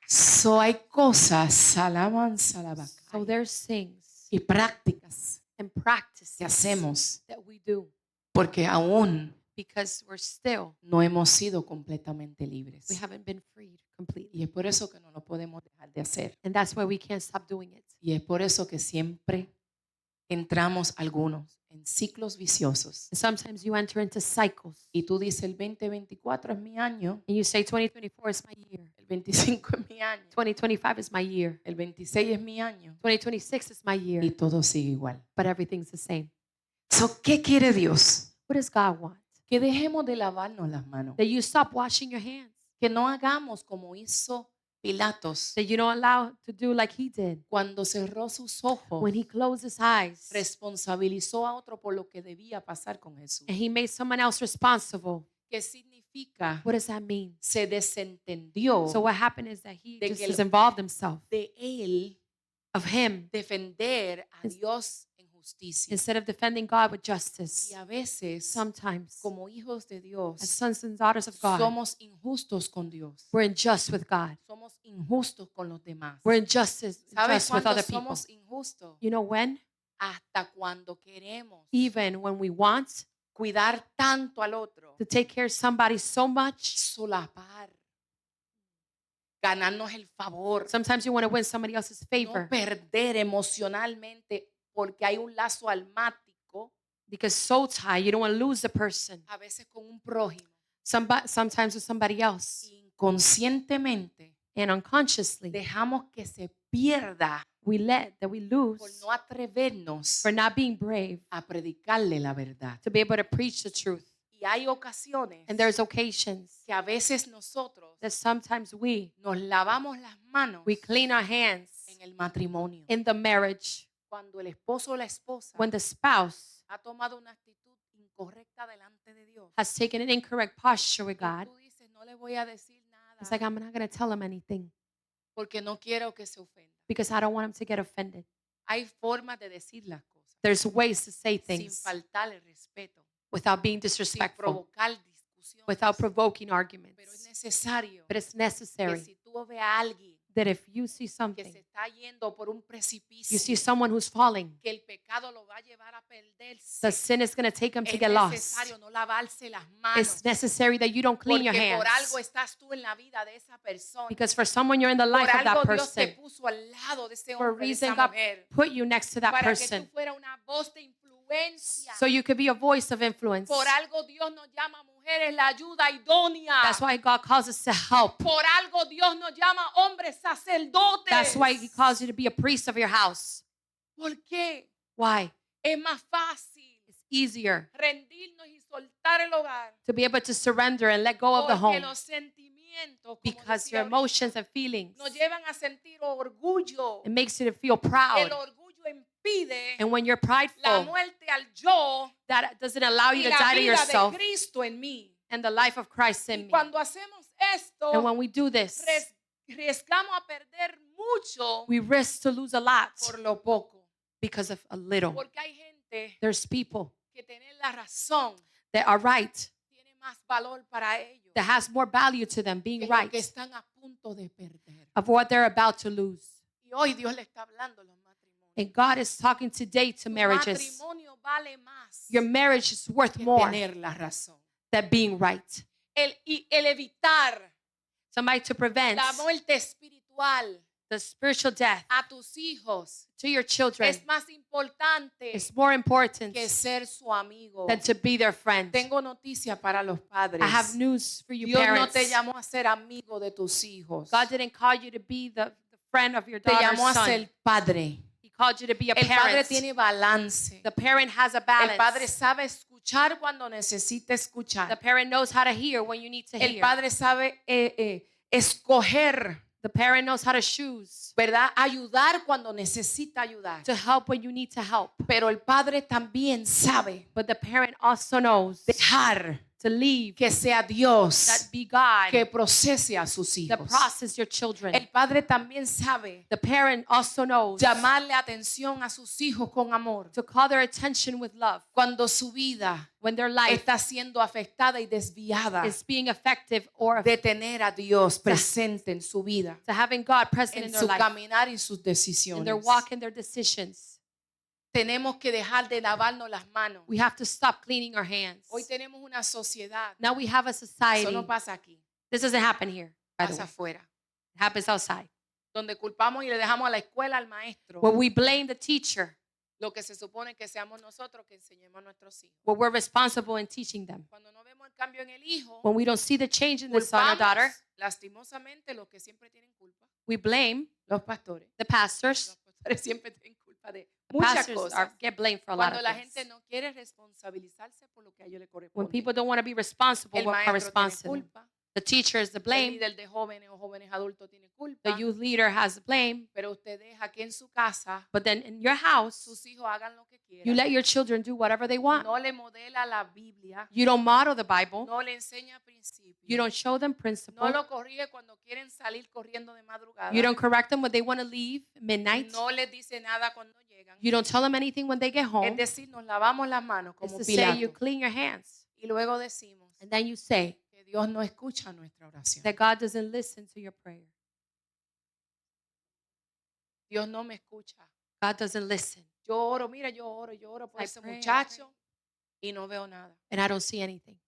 Speaker 1: So hay cosas, alabanza,
Speaker 2: So there's things
Speaker 1: y prácticas
Speaker 2: and practices
Speaker 1: que hacemos
Speaker 2: that we do
Speaker 1: porque aún
Speaker 2: because we're still,
Speaker 1: no hemos sido completamente libres.
Speaker 2: we haven't been freed completely.
Speaker 1: Y es por eso que no lo podemos dejar de hacer.
Speaker 2: And that's why we can't stop doing it.
Speaker 1: Y es por eso que siempre entramos algunos en ciclos viciosos.
Speaker 2: And sometimes you enter into cycles
Speaker 1: Y tú dices, el 2024 es mi año,
Speaker 2: and you say 2024 is my year.
Speaker 1: el 25 es mi año,
Speaker 2: 2025 is my year.
Speaker 1: el 26 es mi año,
Speaker 2: 2026 is my
Speaker 1: y
Speaker 2: year.
Speaker 1: todo sigue igual.
Speaker 2: But everything's the same.
Speaker 1: So, ¿qué quiere Dios?
Speaker 2: What does God want?
Speaker 1: Que dejemos de lavarnos las manos.
Speaker 2: That you stop washing your hands.
Speaker 1: Que no hagamos como hizo Pilatos
Speaker 2: That you don't allow to do like he did.
Speaker 1: cuando cerró sus ojos.
Speaker 2: When he closed his eyes
Speaker 1: Responsabilizó a otro por lo que debía pasar con Jesús.
Speaker 2: and he made someone else responsible.
Speaker 1: ¿Qué significa?
Speaker 2: What does that mean?
Speaker 1: Se desentendió
Speaker 2: So what happened is that he
Speaker 1: De
Speaker 2: just
Speaker 1: que
Speaker 2: has
Speaker 1: lo-
Speaker 2: involved himself
Speaker 1: de él
Speaker 2: of him
Speaker 1: defender a
Speaker 2: Ins-
Speaker 1: Dios en justicia.
Speaker 2: instead of defending God with justice.
Speaker 1: Y a veces,
Speaker 2: Sometimes,
Speaker 1: como hijos de Dios,
Speaker 2: as sons and daughters of God,
Speaker 1: somos injustos con Dios.
Speaker 2: we're unjust with God.
Speaker 1: Somos injustos con los demás.
Speaker 2: We're unjust
Speaker 1: ¿Sabes
Speaker 2: with
Speaker 1: cuándo
Speaker 2: other people.
Speaker 1: somos injustos?
Speaker 2: You know when?
Speaker 1: Hasta cuando queremos
Speaker 2: Even when we want
Speaker 1: cuidar tanto al otro,
Speaker 2: to take care of somebody so much.
Speaker 1: solapar, ganarnos el favor,
Speaker 2: Sometimes you want to win somebody else's
Speaker 1: no
Speaker 2: favor
Speaker 1: perder emocionalmente porque hay un lazo almático,
Speaker 2: because so tied, you don't want to lose the person.
Speaker 1: a veces con un prójimo,
Speaker 2: Sometimes with somebody else.
Speaker 1: inconscientemente
Speaker 2: And unconsciously,
Speaker 1: dejamos que se pierda
Speaker 2: we
Speaker 1: por
Speaker 2: lose
Speaker 1: no atrevernos
Speaker 2: for not being brave
Speaker 1: a predicarle la verdad.
Speaker 2: to be able to preach the truth.
Speaker 1: Y hay ocasiones
Speaker 2: And there's occasions
Speaker 1: que a veces nosotros
Speaker 2: that sometimes
Speaker 1: nos lavamos las manos
Speaker 2: we clean our hands
Speaker 1: en el matrimonio.
Speaker 2: in the marriage
Speaker 1: Cuando el esposo o la esposa
Speaker 2: when the spouse
Speaker 1: ha tomado una actitud incorrecta delante de Dios.
Speaker 2: has taken an incorrect posture with
Speaker 1: Y
Speaker 2: God.
Speaker 1: tú dices, no le voy a decir nada
Speaker 2: It's like, I'm not going to tell him anything
Speaker 1: porque no quiero que se ofenda.
Speaker 2: because I don't want him to get offended.
Speaker 1: Hay formas de decir las cosas
Speaker 2: There's ways to say
Speaker 1: sin
Speaker 2: things
Speaker 1: faltarle respeto,
Speaker 2: without being
Speaker 1: sin
Speaker 2: disrespectful,
Speaker 1: provocar discusiones.
Speaker 2: without provoking
Speaker 1: Pero es
Speaker 2: arguments.
Speaker 1: necesario
Speaker 2: But it's
Speaker 1: que
Speaker 2: necessary
Speaker 1: si tú ves a alguien
Speaker 2: that if you see
Speaker 1: que se
Speaker 2: something,
Speaker 1: está yendo por un
Speaker 2: you
Speaker 1: precipicio,
Speaker 2: see someone who's falling,
Speaker 1: que el pecado lo va a llevar a perderse,
Speaker 2: the sin is going to take them to
Speaker 1: es
Speaker 2: get lost.
Speaker 1: necesario no lavarse las manos.
Speaker 2: It's necessary that you don't clean your
Speaker 1: Porque por
Speaker 2: hands
Speaker 1: algo estás tú en la vida de esa persona.
Speaker 2: because for someone you're in the
Speaker 1: Por
Speaker 2: life of that
Speaker 1: algo Dios te
Speaker 2: person.
Speaker 1: puso al lado de ese
Speaker 2: For a
Speaker 1: hombre, de
Speaker 2: reason,
Speaker 1: esa
Speaker 2: God
Speaker 1: mujer,
Speaker 2: put you next to that
Speaker 1: para que tú
Speaker 2: person
Speaker 1: fuera una voz de influencia.
Speaker 2: so you could be a voice of influence.
Speaker 1: Por algo Dios nos llama mujeres la ayuda idónea.
Speaker 2: That's why God calls us to help.
Speaker 1: Por algo Dios nos llama hombres sacerdotes.
Speaker 2: That's why He calls you to be a priest of your house.
Speaker 1: ¿Por qué?
Speaker 2: Why?
Speaker 1: Es más fácil
Speaker 2: It's easier
Speaker 1: rendirnos y soltar el hogar.
Speaker 2: to be able to surrender and let go of the
Speaker 1: Porque
Speaker 2: home
Speaker 1: los sentimientos, como
Speaker 2: because
Speaker 1: decía
Speaker 2: your
Speaker 1: ahorita,
Speaker 2: emotions and feelings,
Speaker 1: nos llevan a sentir orgullo.
Speaker 2: it makes you to feel
Speaker 1: El
Speaker 2: proud.
Speaker 1: orgullo impide
Speaker 2: And when you're
Speaker 1: la
Speaker 2: prideful,
Speaker 1: muerte al yo
Speaker 2: that doesn't allow
Speaker 1: y
Speaker 2: you to
Speaker 1: la
Speaker 2: die to
Speaker 1: vida de
Speaker 2: yourself
Speaker 1: Cristo en mí.
Speaker 2: and the life of Christ in
Speaker 1: Y
Speaker 2: me.
Speaker 1: cuando hacemos esto,
Speaker 2: And when we do this,
Speaker 1: arriesgamos a perder mucho
Speaker 2: we risk to lose a lot
Speaker 1: por lo poco.
Speaker 2: because of a little.
Speaker 1: Porque hay gente
Speaker 2: There's people
Speaker 1: que tener la razón
Speaker 2: that are right,
Speaker 1: tiene más valor para ellos
Speaker 2: that has more value to them being
Speaker 1: que lo
Speaker 2: right
Speaker 1: que están a punto de perder.
Speaker 2: of what they're about to lose.
Speaker 1: Y hoy Dios le está hablando a los matrimonios.
Speaker 2: And God is talking today to
Speaker 1: Tu
Speaker 2: marriages.
Speaker 1: matrimonio vale más
Speaker 2: Your marriage is worth
Speaker 1: que
Speaker 2: more
Speaker 1: tener la razón.
Speaker 2: than being right.
Speaker 1: El evitar
Speaker 2: Somebody to prevent
Speaker 1: la muerte espiritual
Speaker 2: the spiritual death
Speaker 1: a tus hijos
Speaker 2: to your children
Speaker 1: es más importante
Speaker 2: is more important
Speaker 1: que ser su amigo.
Speaker 2: than to be their friend.
Speaker 1: Tengo noticia para los padres.
Speaker 2: I have news for you
Speaker 1: Dios no
Speaker 2: parents.
Speaker 1: te llamó a ser amigo de tus hijos.
Speaker 2: God didn't call you to be the friend of your
Speaker 1: Te
Speaker 2: daughter's
Speaker 1: llamó a
Speaker 2: son.
Speaker 1: ser padre.
Speaker 2: He called you to be a
Speaker 1: El padre
Speaker 2: parent.
Speaker 1: tiene balance.
Speaker 2: The parent has a
Speaker 1: El padre
Speaker 2: balance.
Speaker 1: sabe escuchar cuando necesita
Speaker 2: The
Speaker 1: escuchar.
Speaker 2: parent knows how to hear when you need to
Speaker 1: El
Speaker 2: hear.
Speaker 1: padre sabe escoger
Speaker 2: The parent knows how to choose,
Speaker 3: ¿verdad? Ayudar cuando necesita ayudar.
Speaker 2: to help when you need to help.
Speaker 3: Pero el padre también sabe
Speaker 2: But the parent also knows
Speaker 3: dejar
Speaker 2: to leave,
Speaker 3: que sea Dios
Speaker 2: that be God,
Speaker 3: que procese a sus
Speaker 2: that
Speaker 3: hijos.
Speaker 2: process your children.
Speaker 3: El padre también sabe
Speaker 2: The parent also knows
Speaker 3: llamarle atención a sus hijos con amor
Speaker 2: to call their attention with love
Speaker 3: cuando su vida
Speaker 2: when their life
Speaker 3: está siendo afectada y desviada
Speaker 2: is being effective or
Speaker 3: de tener a Dios presente en su vida,
Speaker 2: to having God present
Speaker 3: en
Speaker 2: in their
Speaker 3: su
Speaker 2: life,
Speaker 3: caminar y sus
Speaker 2: in their
Speaker 3: decisiones.
Speaker 2: walk and their decisions.
Speaker 3: Tenemos que dejar de lavarnos las manos.
Speaker 2: We have to stop cleaning our hands.
Speaker 3: Hoy tenemos una sociedad.
Speaker 2: Now we have a
Speaker 3: Eso
Speaker 2: society.
Speaker 3: no pasa aquí,
Speaker 2: This doesn't happen here, by the
Speaker 3: pasa
Speaker 2: way.
Speaker 3: afuera.
Speaker 2: It happens outside.
Speaker 3: Donde culpamos y le dejamos a la escuela, al maestro,
Speaker 2: Where we blame the teacher,
Speaker 3: lo que se supone que seamos nosotros que enseñemos a nuestros hijos.
Speaker 2: where we're responsible in teaching them.
Speaker 3: Cuando no vemos el cambio en el hijo,
Speaker 2: When we don't see the change in the son or
Speaker 3: culpamos
Speaker 2: daughter,
Speaker 3: lastimosamente los que siempre tienen culpa,
Speaker 2: we blame
Speaker 3: los pastores.
Speaker 2: the pastors.
Speaker 3: Los pastores siempre tienen culpa de
Speaker 2: The
Speaker 3: muchas
Speaker 2: pastors
Speaker 3: cosas.
Speaker 2: get blamed for a lot
Speaker 3: Cuando
Speaker 2: of
Speaker 3: la
Speaker 2: things.
Speaker 3: gente no quiere responsabilizarse por lo que a ellos le
Speaker 2: When
Speaker 3: corresponde.
Speaker 2: people don't want to be responsible
Speaker 3: El
Speaker 2: what
Speaker 3: maestro
Speaker 2: corresponds
Speaker 3: tiene
Speaker 2: to them.
Speaker 3: culpa,
Speaker 2: The teacher is the
Speaker 3: el
Speaker 2: blame.
Speaker 3: líder de jóvenes o jóvenes adultos tiene culpa,
Speaker 2: The youth leader has the blame.
Speaker 3: pero usted deja que en su casa
Speaker 2: But then in your house,
Speaker 3: sus hijos hagan lo que
Speaker 2: you
Speaker 3: quieran.
Speaker 2: let your children do whatever they want.
Speaker 3: No le modela la Biblia,
Speaker 2: You don't model the Bible.
Speaker 3: no le enseña principios,
Speaker 2: You don't show them
Speaker 3: no
Speaker 2: principle.
Speaker 3: lo corrige cuando quieren salir corriendo de madrugada,
Speaker 2: You don't correct them when they want to leave midnight.
Speaker 3: no les dice nada cuando llegan.
Speaker 2: You don't tell them anything when they get
Speaker 3: Es
Speaker 2: home.
Speaker 3: decir, nos lavamos las manos
Speaker 2: It's
Speaker 3: como
Speaker 2: to say you
Speaker 3: Pilato
Speaker 2: clean your hands.
Speaker 3: y luego decimos
Speaker 2: And then you say
Speaker 3: que Dios no escucha nuestra oración.
Speaker 2: that God doesn't listen to your prayer.
Speaker 3: Dios no me escucha.
Speaker 2: God doesn't listen.
Speaker 3: Yo oro, mira, yo oro por
Speaker 2: I
Speaker 3: ese
Speaker 2: pray, I
Speaker 3: muchacho y no veo nada.
Speaker 2: And I don't see anything.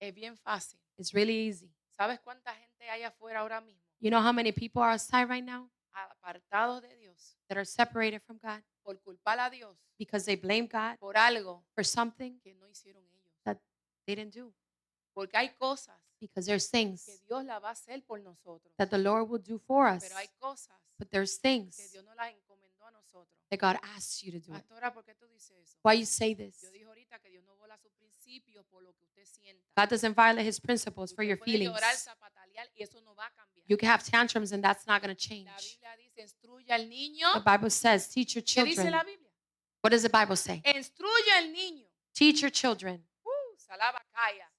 Speaker 3: Es bien fácil.
Speaker 2: It's really easy.
Speaker 3: ¿Sabes cuánta gente hay afuera ahora mismo?
Speaker 2: You know how many people are outside right now
Speaker 3: Apartados de Dios
Speaker 2: that are separated from God
Speaker 3: por culpar a Dios
Speaker 2: because they blame God
Speaker 3: por algo
Speaker 2: for something
Speaker 3: que no hicieron ellos.
Speaker 2: they didn't do?
Speaker 3: Porque hay cosas
Speaker 2: Because there's
Speaker 3: que
Speaker 2: things
Speaker 3: Dios la va a hacer por nosotros.
Speaker 2: that the Lord will do for us.
Speaker 3: Pero hay cosas
Speaker 2: But there's
Speaker 3: que
Speaker 2: things
Speaker 3: Dios no las encomendó a nosotros.
Speaker 2: that God asks you to do.
Speaker 3: Pastora, ¿por qué tú dices eso?
Speaker 2: Why you say this?
Speaker 3: Yo dije ahorita que Dios no vola sus principios por lo que usted sienta.
Speaker 2: God doesn't violate his principles for
Speaker 3: Usted
Speaker 2: your
Speaker 3: puede
Speaker 2: feelings.
Speaker 3: llorar, zapatalear y eso no va a cambiar.
Speaker 2: You can have tantrums and that's not going to change.
Speaker 3: La Biblia dice, instruye al niño.
Speaker 2: The Bible says, teach your
Speaker 3: ¿Qué dice
Speaker 2: children.
Speaker 3: la Biblia?
Speaker 2: What does the Bible say?
Speaker 3: Instruye al niño.
Speaker 2: Teach your children.
Speaker 3: Salaba calla.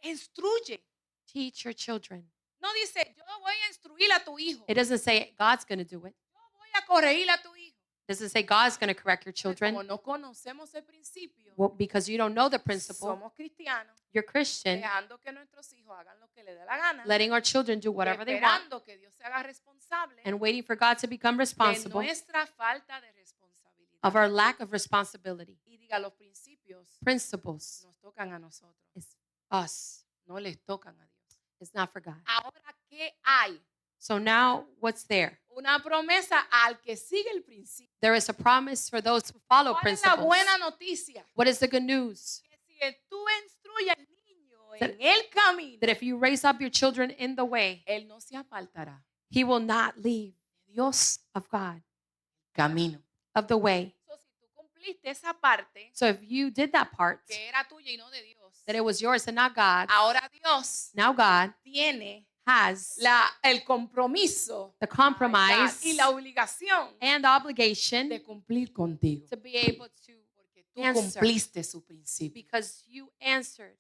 Speaker 3: Instruye.
Speaker 2: Teach your children.
Speaker 3: No dice, yo voy a instruir a tu hijo.
Speaker 2: It doesn't say God's going to do it.
Speaker 3: Yo voy a corregir a tu hijo.
Speaker 2: It doesn't say God's going to correct your
Speaker 3: Como
Speaker 2: children.
Speaker 3: no conocemos el principio,
Speaker 2: Well, because you don't know the principle.
Speaker 3: somos cristianos,
Speaker 2: You're Christian,
Speaker 3: dejando que nuestros hijos hagan lo que les dé la gana,
Speaker 2: letting our children do whatever they want
Speaker 3: esperando que Dios se haga responsable
Speaker 2: and waiting for God to become
Speaker 3: de
Speaker 2: responsible
Speaker 3: nuestra falta de responsabilidad.
Speaker 2: of our lack of responsibility.
Speaker 3: Y diga, los principios
Speaker 2: Principles
Speaker 3: nos tocan a nosotros,
Speaker 2: is us.
Speaker 3: no les tocan a Dios.
Speaker 2: It's not for God.
Speaker 3: Ahora, ¿qué hay?
Speaker 2: So now what's there?
Speaker 3: Una promesa al que sigue el principio.
Speaker 2: There is a promise for those who follow
Speaker 3: ¿Cuál es la
Speaker 2: principles.
Speaker 3: buena noticia?
Speaker 2: What is the good news?
Speaker 3: Que si tú instruyes al niño
Speaker 2: That-
Speaker 3: en el camino,
Speaker 2: That if you raise up your children in the way,
Speaker 3: él no se apartará
Speaker 2: he will not leave
Speaker 3: de Dios
Speaker 2: of God,
Speaker 3: camino.
Speaker 2: of the way.
Speaker 3: So, si tú cumpliste esa parte
Speaker 2: So if you did that part,
Speaker 3: que era tuya y no de Dios,
Speaker 2: that it was yours and not God,
Speaker 3: ahora Dios
Speaker 2: now God
Speaker 3: tiene
Speaker 2: has
Speaker 3: el compromiso
Speaker 2: the compromise
Speaker 3: y la obligación
Speaker 2: and the obligation
Speaker 3: de cumplir contigo.
Speaker 2: to be able to,
Speaker 3: Porque tú
Speaker 2: answer.
Speaker 3: cumpliste su principio.
Speaker 2: because you answered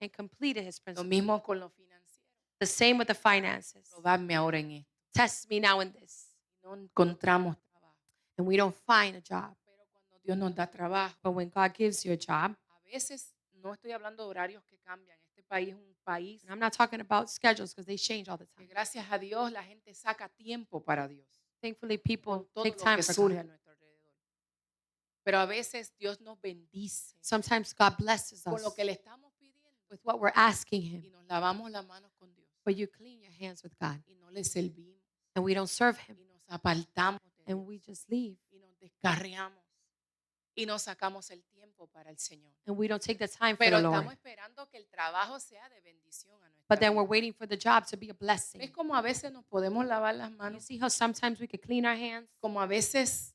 Speaker 2: and completed his
Speaker 3: Lo
Speaker 2: principle.
Speaker 3: mismo con lo financiero.
Speaker 2: The same with the finances.
Speaker 3: Probarme ahora en esto.
Speaker 2: Test me now in this.
Speaker 3: No encontramos trabajo.
Speaker 2: And we don't find a job.
Speaker 3: Pero cuando Dios nos da trabajo,
Speaker 2: But when God gives you a job,
Speaker 3: a veces no estoy hablando de horarios que cambian. Este país es un país
Speaker 2: and I'm not talking about schedules because they change all the
Speaker 3: que
Speaker 2: time.
Speaker 3: gracias a Dios la gente saca tiempo para Dios.
Speaker 2: Thankfully,
Speaker 3: Con
Speaker 2: people
Speaker 3: todo
Speaker 2: take
Speaker 3: lo
Speaker 2: time
Speaker 3: que
Speaker 2: for
Speaker 3: surge
Speaker 2: God.
Speaker 3: a nuestro alrededor. Pero a veces Dios nos bendice
Speaker 2: Sometimes God blesses
Speaker 3: con
Speaker 2: us
Speaker 3: lo que le estamos pidiendo
Speaker 2: with what we're asking Him.
Speaker 3: y nos lavamos las manos con Dios
Speaker 2: But you clean your hands with God,
Speaker 3: y no le servimos
Speaker 2: and we don't serve Him,
Speaker 3: y nos apartamos de
Speaker 2: and
Speaker 3: Dios
Speaker 2: we just leave,
Speaker 3: y nos descarriamos y no sacamos el tiempo para el Señor.
Speaker 2: and we don't take the time for
Speaker 3: Pero
Speaker 2: the
Speaker 3: estamos
Speaker 2: Lord.
Speaker 3: esperando que el trabajo sea de bendición a nuestra
Speaker 2: But then we're
Speaker 3: vida.
Speaker 2: waiting for the job to be a
Speaker 3: Es
Speaker 2: blessing.
Speaker 3: como a veces nos podemos lavar las
Speaker 2: You
Speaker 3: manos,
Speaker 2: see how sometimes we could clean our hands?
Speaker 3: como a veces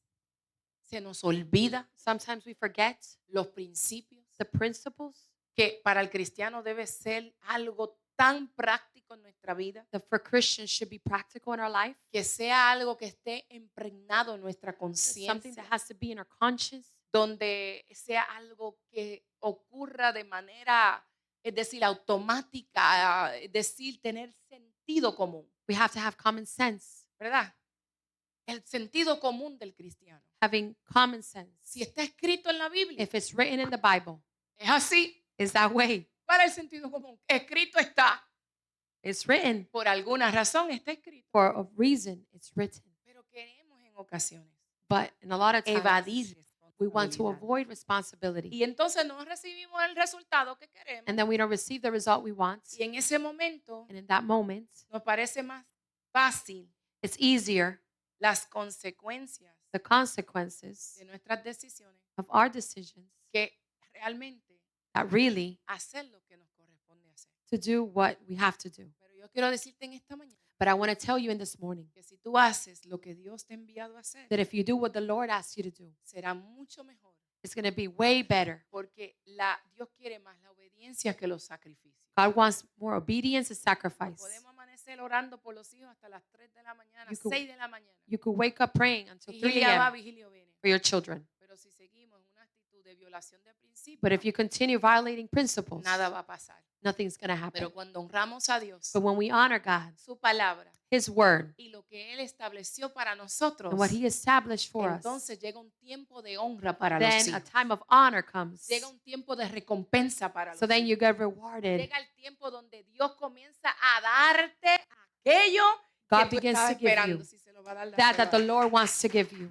Speaker 3: se nos olvida
Speaker 2: Sometimes we forget
Speaker 3: los principios
Speaker 2: the principles
Speaker 3: que para el cristiano debe ser algo tan práctico práctico en nuestra vida,
Speaker 2: that for Christians should be practical in our life,
Speaker 3: que sea algo que esté impregnado en nuestra
Speaker 2: something
Speaker 3: conciencia,
Speaker 2: that has to be in our conscience,
Speaker 3: donde sea algo que ocurra de manera, es decir, automática, es decir, tener sentido común,
Speaker 2: we have to have common sense,
Speaker 3: ¿verdad? El sentido común del cristiano.
Speaker 2: having common sense.
Speaker 3: Si está escrito en la Biblia,
Speaker 2: If it's written in the Bible,
Speaker 3: es así.
Speaker 2: it's that way.
Speaker 3: ¿Cuál es el sentido común? Escrito está.
Speaker 2: It's written
Speaker 3: Por alguna razón está escrito.
Speaker 2: for a reason. It's written.
Speaker 3: Pero queremos en ocasiones
Speaker 2: But in a lot of times,
Speaker 3: evadir
Speaker 2: we want to
Speaker 3: responsabilidad.
Speaker 2: avoid responsibility.
Speaker 3: Y entonces no recibimos el resultado que queremos.
Speaker 2: And then we don't receive the result we want.
Speaker 3: Y en ese momento
Speaker 2: And in that moment,
Speaker 3: nos parece más fácil
Speaker 2: it's easier,
Speaker 3: las consecuencias
Speaker 2: the consequences
Speaker 3: de nuestras decisiones
Speaker 2: of our decisions,
Speaker 3: que realmente
Speaker 2: that really
Speaker 3: hacer lo que nos corresponde hacer.
Speaker 2: to do what we have to do.
Speaker 3: Pero yo quiero decirte en esta mañana
Speaker 2: But I want to tell you in this morning
Speaker 3: que si tú haces lo que Dios te ha enviado a hacer,
Speaker 2: that if you do what the Lord asks you to do,
Speaker 3: será mucho mejor.
Speaker 2: it's going to be way better.
Speaker 3: Porque Dios quiere más la obediencia que los sacrificios.
Speaker 2: God wants more obedience and
Speaker 3: Nos
Speaker 2: sacrifice.
Speaker 3: podemos amanecer orando por los hijos hasta las 3 de la mañana,
Speaker 2: You could-
Speaker 3: 6 de la mañana.
Speaker 2: You could wake up praying until 3
Speaker 3: Vigilia va,
Speaker 2: a.m.
Speaker 3: vigilio viene.
Speaker 2: for your children.
Speaker 3: Pero si seguimos en una actitud de violación de principios,
Speaker 2: But if you continue violating principles,
Speaker 3: nada va a pasar.
Speaker 2: nothing's going to happen.
Speaker 3: Pero cuando honramos a Dios,
Speaker 2: But when we honor God,
Speaker 3: su palabra
Speaker 2: His word,
Speaker 3: y lo que Él estableció para nosotros,
Speaker 2: and what He established for us,
Speaker 3: entonces llega un tiempo de honra para los
Speaker 2: then a
Speaker 3: hijos.
Speaker 2: time of honor comes.
Speaker 3: Llega un tiempo de recompensa para los
Speaker 2: So then
Speaker 3: hijos.
Speaker 2: you get rewarded.
Speaker 3: Llega el tiempo donde Dios comienza a darte aquello
Speaker 2: God
Speaker 3: que tú
Speaker 2: begins
Speaker 3: estás
Speaker 2: to give
Speaker 3: esperando.
Speaker 2: you
Speaker 3: Si se lo va a dar,
Speaker 2: that
Speaker 3: dáselo
Speaker 2: the
Speaker 3: a él.
Speaker 2: Lord wants to give you.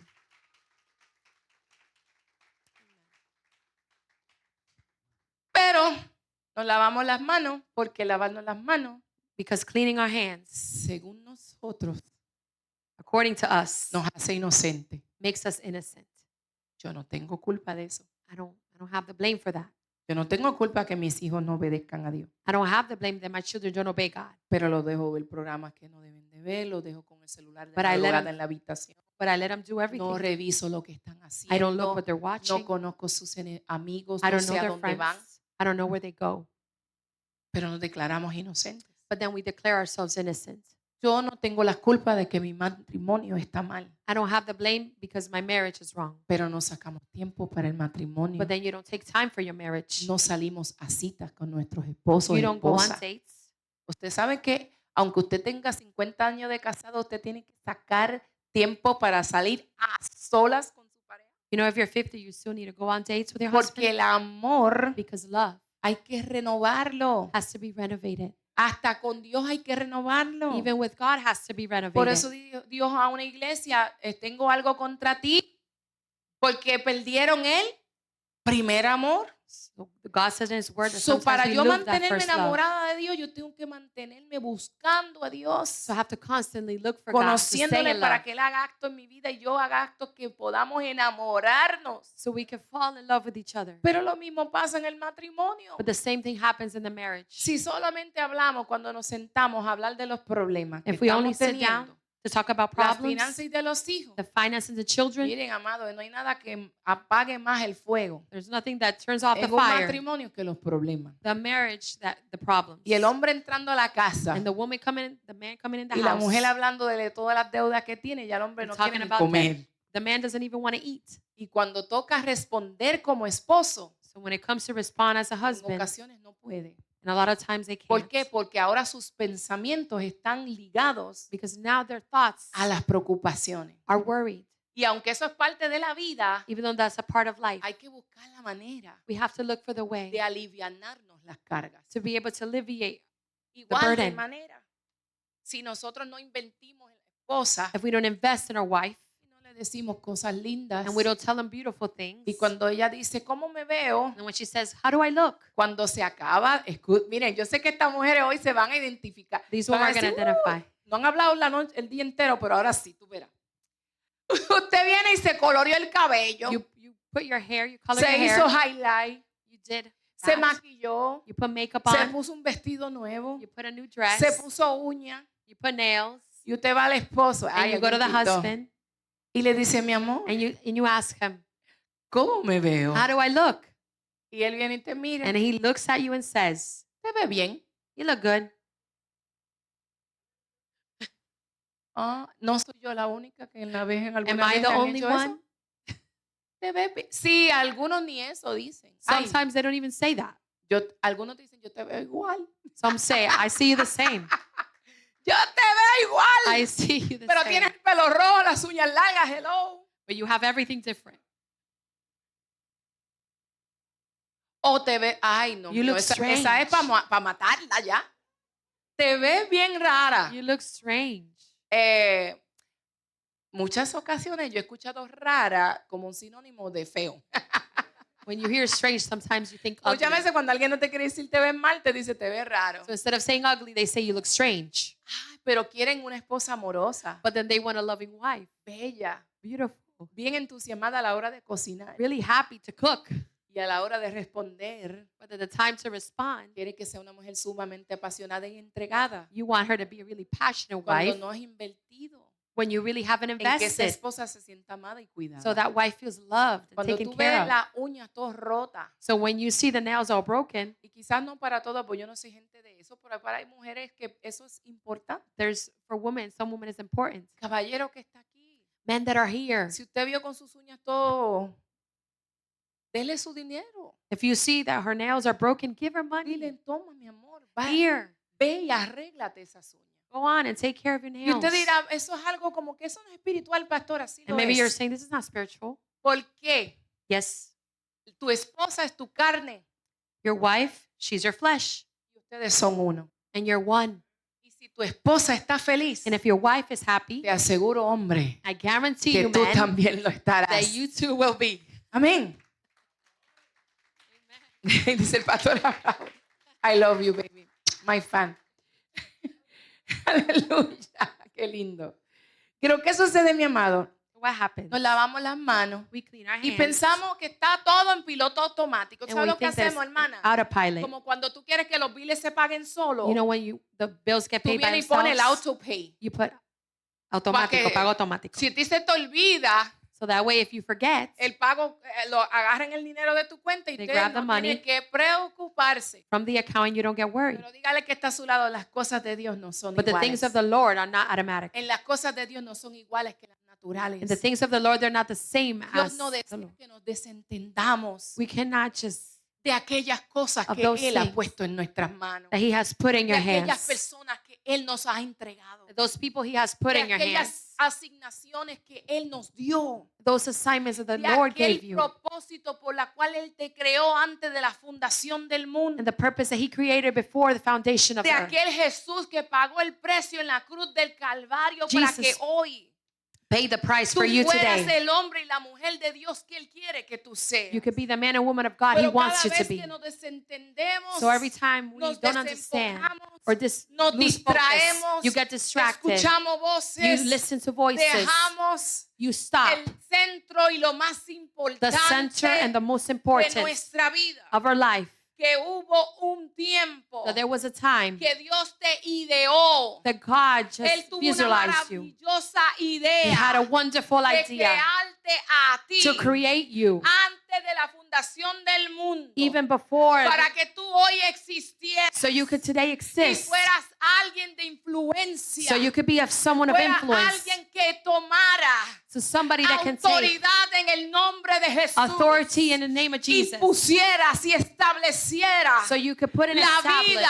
Speaker 3: Pero nos lavamos las manos porque lavarnos las manos,
Speaker 2: Because cleaning our hands,
Speaker 3: según nosotros,
Speaker 2: according to us,
Speaker 3: nos hace inocentes.
Speaker 2: makes us innocent.
Speaker 3: Yo no tengo culpa de eso.
Speaker 2: I don't have the blame for that.
Speaker 3: Yo no tengo culpa que mis hijos no obedezcan a Dios.
Speaker 2: I don't have the blame that my children don't obey God.
Speaker 3: Pero los dejo ver programas que no deben de ver, los dejo con el celular de
Speaker 2: But I let
Speaker 3: madrugada
Speaker 2: them-
Speaker 3: en la habitación.
Speaker 2: But I let them do
Speaker 3: No
Speaker 2: everything.
Speaker 3: reviso lo que están
Speaker 2: I don't look
Speaker 3: haciendo.
Speaker 2: what they're
Speaker 3: No
Speaker 2: watching.
Speaker 3: conozco sus amigos,
Speaker 2: I
Speaker 3: no
Speaker 2: don't know
Speaker 3: sé a
Speaker 2: their
Speaker 3: dónde van.
Speaker 2: friends. I don't know where they go.
Speaker 3: Pero nos declaramos inocentes.
Speaker 2: But then we declare ourselves innocent.
Speaker 3: Yo no tengo la culpa de que mi matrimonio está mal,
Speaker 2: I don't have the blame because my marriage is wrong.
Speaker 3: pero no sacamos tiempo para el matrimonio.
Speaker 2: But then you don't take time for your marriage.
Speaker 3: No salimos a citas con nuestros esposos
Speaker 2: You
Speaker 3: y
Speaker 2: don't go on
Speaker 3: esposas.
Speaker 2: dates.
Speaker 3: Usted sabe que aunque usted tenga 50 años de casado, usted tiene que sacar tiempo para salir a solas con su pareja.
Speaker 2: You know, if you're 50, you still need to go on dates with your
Speaker 3: Porque
Speaker 2: husband
Speaker 3: el amor
Speaker 2: because love
Speaker 3: hay que renovarlo.
Speaker 2: has to be renovated.
Speaker 3: Hasta con Dios hay que renovarlo.
Speaker 2: Even with God has to be
Speaker 3: Por
Speaker 2: renovated.
Speaker 3: eso Dios a una iglesia, tengo algo contra ti, porque perdieron el primer amor.
Speaker 2: So God says in His Word that
Speaker 3: So, para
Speaker 2: sometimes we
Speaker 3: yo
Speaker 2: lose that
Speaker 3: mantenerme
Speaker 2: first love.
Speaker 3: enamorada de Dios, yo tengo que mantenerme buscando a Dios,
Speaker 2: So I have to constantly look for God to stay
Speaker 3: conociéndole
Speaker 2: in
Speaker 3: para
Speaker 2: love,
Speaker 3: que Él haga acto en mi vida y yo haga actos que podamos enamorarnos.
Speaker 2: so we can fall in love with each other.
Speaker 3: Pero lo mismo pasa en el matrimonio.
Speaker 2: But the same thing happens in the marriage.
Speaker 3: Si solamente hablamos cuando nos sentamos a hablar de los problemas que
Speaker 2: If we only
Speaker 3: estamos
Speaker 2: sit down
Speaker 3: teniendo,
Speaker 2: to talk about
Speaker 3: las
Speaker 2: problems,
Speaker 3: finanzas y de los hijos.
Speaker 2: the finances of the children,
Speaker 3: Miren, amado, no hay nada que apague más el fuego
Speaker 2: there's nothing that turns off the
Speaker 3: en un
Speaker 2: fire.
Speaker 3: matrimonio que los problemas.
Speaker 2: The marriage, that the problems.
Speaker 3: Y el hombre entrando a la casa
Speaker 2: And the woman coming, the man coming in the
Speaker 3: y la
Speaker 2: house.
Speaker 3: mujer hablando de todas las deudas que tiene, ya el hombre
Speaker 2: And
Speaker 3: no
Speaker 2: talking
Speaker 3: quiere ni
Speaker 2: about
Speaker 3: comer.
Speaker 2: The man doesn't even want to eat.
Speaker 3: Y cuando toca responder como esposo,
Speaker 2: So when it comes to respond as a
Speaker 3: en
Speaker 2: husband,
Speaker 3: ocasiones no puede.
Speaker 2: and a lot of times they
Speaker 3: ¿Por
Speaker 2: can't.
Speaker 3: qué? Porque ahora sus pensamientos están ligados
Speaker 2: Because now their thoughts
Speaker 3: a las preocupaciones.
Speaker 2: are worried.
Speaker 3: Y aunque eso es parte de la vida,
Speaker 2: Even though that's a part of life,
Speaker 3: hay que buscar la manera
Speaker 2: we have to look for the way
Speaker 3: de alivianarnos las cargas.
Speaker 2: to be able to alleviate.
Speaker 3: Igual de
Speaker 2: burden.
Speaker 3: manera, si nosotros no inventimos en la esposa
Speaker 2: If we don't invest in our wife
Speaker 3: y no le decimos cosas lindas,
Speaker 2: and we don't tell them beautiful things,
Speaker 3: y cuando ella dice, ¿cómo me veo?
Speaker 2: and when she says, "How do I look?"
Speaker 3: Cuando se acaba, miren, yo sé que estas mujeres hoy se van a identificar.
Speaker 2: These
Speaker 3: Van
Speaker 2: women
Speaker 3: a
Speaker 2: are going to
Speaker 3: decir,
Speaker 2: identify.
Speaker 3: no han hablado el día entero, pero ahora sí, tú verás. Usted viene y se coloreó el cabello,
Speaker 2: You put your hair, you color your
Speaker 3: se
Speaker 2: hair,
Speaker 3: hizo highlight,
Speaker 2: you did
Speaker 3: se
Speaker 2: that.
Speaker 3: maquilló,
Speaker 2: You put makeup
Speaker 3: se
Speaker 2: on,
Speaker 3: puso un vestido nuevo,
Speaker 2: you put a new dress,
Speaker 3: se puso uña,
Speaker 2: you put nails,
Speaker 3: y usted va al esposo,
Speaker 2: and
Speaker 3: ay,
Speaker 2: you go to the
Speaker 3: bendito,
Speaker 2: husband
Speaker 3: y le dice, mi amor,
Speaker 2: and you ask him,
Speaker 3: ¿cómo me veo?
Speaker 2: "How do I look?"
Speaker 3: Y él viene y te mira,
Speaker 2: And he looks at you and says,
Speaker 3: te ve bien.
Speaker 2: "You look good."
Speaker 3: No soy yo la única que en la vez en
Speaker 2: Am
Speaker 3: alguna
Speaker 2: I
Speaker 3: vez
Speaker 2: the
Speaker 3: le han
Speaker 2: only
Speaker 3: hecho
Speaker 2: one?
Speaker 3: eso. Te ves bien. Sí, algunos ni eso dicen. Ay,
Speaker 2: Sometimes they don't even say that.
Speaker 3: algunos dicen, yo te veo igual.
Speaker 2: Some say, I see you the same.
Speaker 3: Yo te veo igual.
Speaker 2: I see you the
Speaker 3: Pero
Speaker 2: same.
Speaker 3: tienes el pelo rojo, las uñas largas, hello.
Speaker 2: But you have everything different.
Speaker 3: O te ves, ay, no,
Speaker 2: You
Speaker 3: mío,
Speaker 2: look
Speaker 3: esa es
Speaker 2: strange.
Speaker 3: para matarla ya. Te ves bien rara.
Speaker 2: You look strange.
Speaker 3: Muchas ocasiones yo he escuchado rara como un sinónimo de feo.
Speaker 2: When you hear strange, sometimes you think
Speaker 3: Muchas
Speaker 2: ugly.
Speaker 3: veces cuando alguien no te quiere decir te ves mal, te dice te ves raro.
Speaker 2: So instead of saying ugly, they say you look strange.
Speaker 3: Ay, pero quieren una esposa amorosa,
Speaker 2: But then they want a loving wife.
Speaker 3: bella,
Speaker 2: Beautiful.
Speaker 3: bien entusiasmada a la hora de cocinar
Speaker 2: Really happy to cook.
Speaker 3: y a la hora de responder.
Speaker 2: But at the time to respond,
Speaker 3: Quiere que sea una mujer sumamente apasionada y entregada.
Speaker 2: you want her to be a really passionate
Speaker 3: Cuando
Speaker 2: wife
Speaker 3: no has invertido
Speaker 2: when you really haven't
Speaker 3: en que esa
Speaker 2: invested.
Speaker 3: esposa se sienta amada y cuidada.
Speaker 2: So that wife feels loved and
Speaker 3: Cuando
Speaker 2: taken
Speaker 3: tú
Speaker 2: care
Speaker 3: ves
Speaker 2: of.
Speaker 3: las uñas todas rotas,
Speaker 2: So when you see the nails all broken,
Speaker 3: y quizás no para todas, pues yo no soy gente de eso, pero para hay mujeres que eso es importante.
Speaker 2: there's for women, some women is important.
Speaker 3: Caballero que está aquí,
Speaker 2: Men that are here,
Speaker 3: si usted vio con sus uñas todo, dele su dinero.
Speaker 2: if you see that her nails are broken, give her
Speaker 3: Dile,
Speaker 2: money.
Speaker 3: toma mi amor, va,
Speaker 2: Here,
Speaker 3: ve y arréglate esas uñas.
Speaker 2: go on and take care of your
Speaker 3: Y
Speaker 2: nails.
Speaker 3: usted dirá, eso es algo como que eso no es espiritual, pastora, sí
Speaker 2: And
Speaker 3: lo
Speaker 2: maybe you're
Speaker 3: es.
Speaker 2: saying this is not spiritual.
Speaker 3: ¿Por qué?
Speaker 2: Yes,
Speaker 3: Tu esposa es tu carne
Speaker 2: your wife, she's your flesh,
Speaker 3: y ustedes son uno.
Speaker 2: and you're one.
Speaker 3: Y si tu esposa está feliz,
Speaker 2: And if your wife is happy,
Speaker 3: te aseguro, hombre,
Speaker 2: I guarantee
Speaker 3: que
Speaker 2: you,
Speaker 3: tú
Speaker 2: men,
Speaker 3: también lo
Speaker 2: that
Speaker 3: estarás.
Speaker 2: you too will be.
Speaker 3: Amén. Dice el pastor Abraham, I love you, baby. My fan. Aleluya. Qué lindo. Creo que sucede, mi amado.
Speaker 2: What happens?
Speaker 3: Nos lavamos las manos
Speaker 2: We clean our
Speaker 3: y
Speaker 2: hands,
Speaker 3: pensamos que está todo en piloto automático.
Speaker 2: and
Speaker 3: ¿Sabes
Speaker 2: we
Speaker 3: lo que
Speaker 2: think there's
Speaker 3: hacemos, hermana?
Speaker 2: autopilot.
Speaker 3: Como cuando tú quieres que los biles se paguen solos.
Speaker 2: You know when the bills get
Speaker 3: Tú
Speaker 2: paid by
Speaker 3: vienes y pones el
Speaker 2: themselves,
Speaker 3: autopay.
Speaker 2: you put automático,
Speaker 3: que-
Speaker 2: pago automático.
Speaker 3: Si a ti se te olvida,
Speaker 2: So that way, if you forget,
Speaker 3: el pago, lo agarran el dinero de tu cuenta y
Speaker 2: They
Speaker 3: usted
Speaker 2: grab the
Speaker 3: no
Speaker 2: money.
Speaker 3: tiene que preocuparse.
Speaker 2: from the account, you don't get worried.
Speaker 3: Pero dígale que está a su lado, las cosas de Dios no son
Speaker 2: But the things
Speaker 3: iguales.
Speaker 2: of the Lord are not automatic.
Speaker 3: En las cosas de Dios no son iguales que las naturales.
Speaker 2: And the things of the Lord, they're not the same
Speaker 3: Dios
Speaker 2: as
Speaker 3: no
Speaker 2: the
Speaker 3: desea
Speaker 2: Lord.
Speaker 3: que nos desentendamos
Speaker 2: We cannot just,
Speaker 3: de aquellas cosas
Speaker 2: Of
Speaker 3: que
Speaker 2: those
Speaker 3: Él ha
Speaker 2: things
Speaker 3: puesto en nuestras manos.
Speaker 2: that He has put in
Speaker 3: De
Speaker 2: your
Speaker 3: aquellas
Speaker 2: hands.
Speaker 3: personas que Él nos ha entregado.
Speaker 2: Those people He has put
Speaker 3: De
Speaker 2: in your hands.
Speaker 3: aquellas asignaciones que Él nos dio.
Speaker 2: Those assignments that the
Speaker 3: De
Speaker 2: Lord
Speaker 3: aquel
Speaker 2: gave you.
Speaker 3: propósito por la cual Él te creó antes de la fundación del mundo.
Speaker 2: And the purpose that He created before the foundation of
Speaker 3: De
Speaker 2: the earth.
Speaker 3: aquel Jesús que pagó el precio en la cruz del Calvario para
Speaker 2: Jesus
Speaker 3: que hoy
Speaker 2: Pay the price
Speaker 3: tú
Speaker 2: for you
Speaker 3: fueras
Speaker 2: today.
Speaker 3: el hombre y la mujer de Dios que Él quiere que tú seas.
Speaker 2: You could be the man and woman of God He
Speaker 3: Pero
Speaker 2: wants
Speaker 3: cada
Speaker 2: you to
Speaker 3: vez
Speaker 2: be.
Speaker 3: que nos desentendemos,
Speaker 2: So every time we
Speaker 3: nos
Speaker 2: don't understand
Speaker 3: desenfocamos,
Speaker 2: or
Speaker 3: nos
Speaker 2: lose focus,
Speaker 3: distraemos,
Speaker 2: you get distracted.
Speaker 3: escuchamos
Speaker 2: You
Speaker 3: voces,
Speaker 2: listen to voices.
Speaker 3: dejamos
Speaker 2: You stop
Speaker 3: el centro y lo más
Speaker 2: the
Speaker 3: importante
Speaker 2: center and the most
Speaker 3: de
Speaker 2: important
Speaker 3: nuestra vida.
Speaker 2: of our life.
Speaker 3: Que hubo un tiempo
Speaker 2: That there was a time
Speaker 3: que Dios te ideó.
Speaker 2: that God
Speaker 3: Él
Speaker 2: just
Speaker 3: tuvo una
Speaker 2: visualized you.
Speaker 3: maravillosa
Speaker 2: He
Speaker 3: idea
Speaker 2: had a wonderful
Speaker 3: de
Speaker 2: idea
Speaker 3: crearte a ti
Speaker 2: to create you
Speaker 3: antes de la fundación del mundo
Speaker 2: even before,
Speaker 3: para que tú hoy existieras
Speaker 2: so you could today
Speaker 3: y
Speaker 2: exist,
Speaker 3: fueras alguien de influencia,
Speaker 2: so you could be of someone of
Speaker 3: fueras
Speaker 2: influence,
Speaker 3: alguien que tomara
Speaker 2: so somebody that can take
Speaker 3: autoridad en el nombre de Jesús
Speaker 2: authority in the name of
Speaker 3: y
Speaker 2: Jesus,
Speaker 3: pusieras y estableciera
Speaker 2: so you could put and
Speaker 3: la
Speaker 2: establish
Speaker 3: vida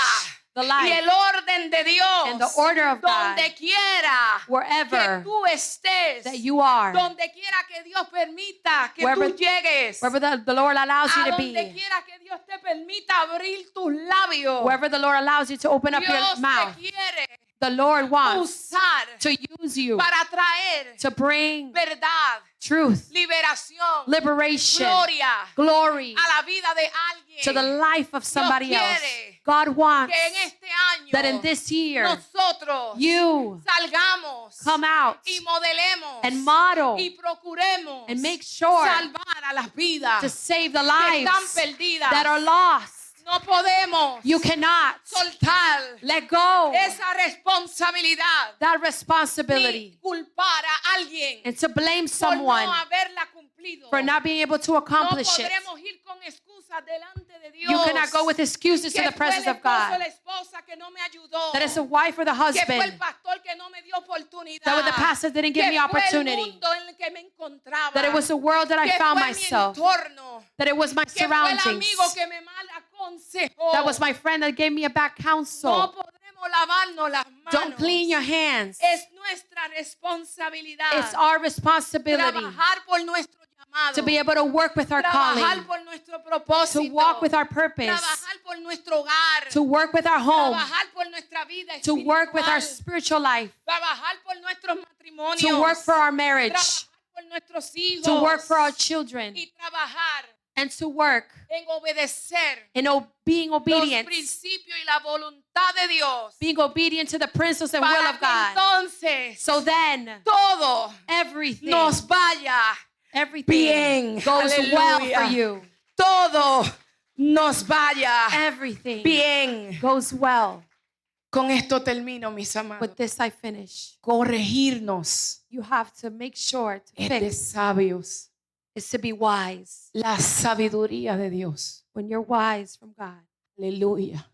Speaker 2: the
Speaker 3: y
Speaker 2: life
Speaker 3: el orden de Dios
Speaker 2: and the order of God
Speaker 3: donde quiera que
Speaker 2: wherever
Speaker 3: tú estés,
Speaker 2: that you are,
Speaker 3: donde quiera que Dios permita que
Speaker 2: Wherever-
Speaker 3: tú llegues,
Speaker 2: wherever the Lord allows you
Speaker 3: a
Speaker 2: to
Speaker 3: donde
Speaker 2: be,
Speaker 3: quiera que Dios te permita abrir tus labios.
Speaker 2: wherever the Lord allows you to open up your
Speaker 3: Dios
Speaker 2: mouth.
Speaker 3: te quiere
Speaker 2: The Lord wants
Speaker 3: usar
Speaker 2: to use you
Speaker 3: para traer
Speaker 2: to bring
Speaker 3: verdad,
Speaker 2: truth,
Speaker 3: liberación,
Speaker 2: liberation,
Speaker 3: gloria
Speaker 2: glory
Speaker 3: a la vida de alguien.
Speaker 2: to the life of somebody else.
Speaker 3: quiere
Speaker 2: God wants
Speaker 3: que en este año
Speaker 2: that in this year
Speaker 3: nosotros
Speaker 2: you
Speaker 3: salgamos
Speaker 2: come out
Speaker 3: y modelemos
Speaker 2: and model
Speaker 3: y procuremos
Speaker 2: and make sure
Speaker 3: salvar a las vidas
Speaker 2: to save the
Speaker 3: que están
Speaker 2: lives
Speaker 3: perdidas.
Speaker 2: that are lost.
Speaker 3: No podemos
Speaker 2: You cannot
Speaker 3: soltar
Speaker 2: let go
Speaker 3: esa responsabilidad
Speaker 2: that
Speaker 3: ni
Speaker 2: responsibility
Speaker 3: culpar a alguien
Speaker 2: and to blame
Speaker 3: por
Speaker 2: someone
Speaker 3: no haberla cumplido.
Speaker 2: for not being able to
Speaker 3: No
Speaker 2: accomplish it.
Speaker 3: podremos ir con excusas delante de Dios.
Speaker 2: You cannot go with excuses to
Speaker 3: que
Speaker 2: the
Speaker 3: fue
Speaker 2: presence
Speaker 3: el
Speaker 2: of
Speaker 3: esposo,
Speaker 2: God.
Speaker 3: la esposa que no me ayudó.
Speaker 2: That is the wife or the
Speaker 3: Que fue el
Speaker 2: husband.
Speaker 3: pastor que no me dio oportunidad.
Speaker 2: That the pastor didn't give
Speaker 3: que
Speaker 2: me
Speaker 3: fue el
Speaker 2: opportunity.
Speaker 3: mundo en el que me encontraba.
Speaker 2: That it was the world that I
Speaker 3: que
Speaker 2: found
Speaker 3: fue
Speaker 2: myself.
Speaker 3: mi entorno.
Speaker 2: That it was my
Speaker 3: Que fue el amigo
Speaker 2: surroundings.
Speaker 3: que me mal aconsejó.
Speaker 2: That was my friend that gave me a bad
Speaker 3: No
Speaker 2: counsel.
Speaker 3: podemos lavarnos las manos.
Speaker 2: Don't clean your hands.
Speaker 3: Es nuestra responsabilidad.
Speaker 2: It's our responsibility
Speaker 3: trabajar por nuestro llamado.
Speaker 2: to be able to work with our
Speaker 3: trabajar
Speaker 2: calling,
Speaker 3: por nuestro propósito.
Speaker 2: to walk with our purpose,
Speaker 3: trabajar por nuestro hogar.
Speaker 2: to work with our home,
Speaker 3: trabajar por nuestra vida
Speaker 2: to work with our
Speaker 3: espiritual.
Speaker 2: spiritual life,
Speaker 3: Trabajar por nuestros matrimonios.
Speaker 2: to work for our marriage,
Speaker 3: Trabajar por nuestros hijos.
Speaker 2: to work for our children,
Speaker 3: Y trabajar
Speaker 2: and to work
Speaker 3: en obedecer
Speaker 2: in being
Speaker 3: los
Speaker 2: obedient,
Speaker 3: principios y la voluntad de Dios.
Speaker 2: being obedient to the principles and will
Speaker 3: Para
Speaker 2: of
Speaker 3: que
Speaker 2: God.
Speaker 3: entonces
Speaker 2: So then,
Speaker 3: todo
Speaker 2: everything,
Speaker 3: nos vaya
Speaker 2: everything
Speaker 3: bien.
Speaker 2: goes well
Speaker 3: Aleluya.
Speaker 2: for you.
Speaker 3: Todo nos vaya
Speaker 2: Everything
Speaker 3: bien.
Speaker 2: goes well.
Speaker 3: Con esto termino, mis amados.
Speaker 2: With this I finish.
Speaker 3: Corregirnos
Speaker 2: You have to make sure to
Speaker 3: es de
Speaker 2: fix
Speaker 3: sabios.
Speaker 2: is to be wise.
Speaker 3: La sabiduría de Dios,
Speaker 2: When you're wise from God,
Speaker 3: aleluya,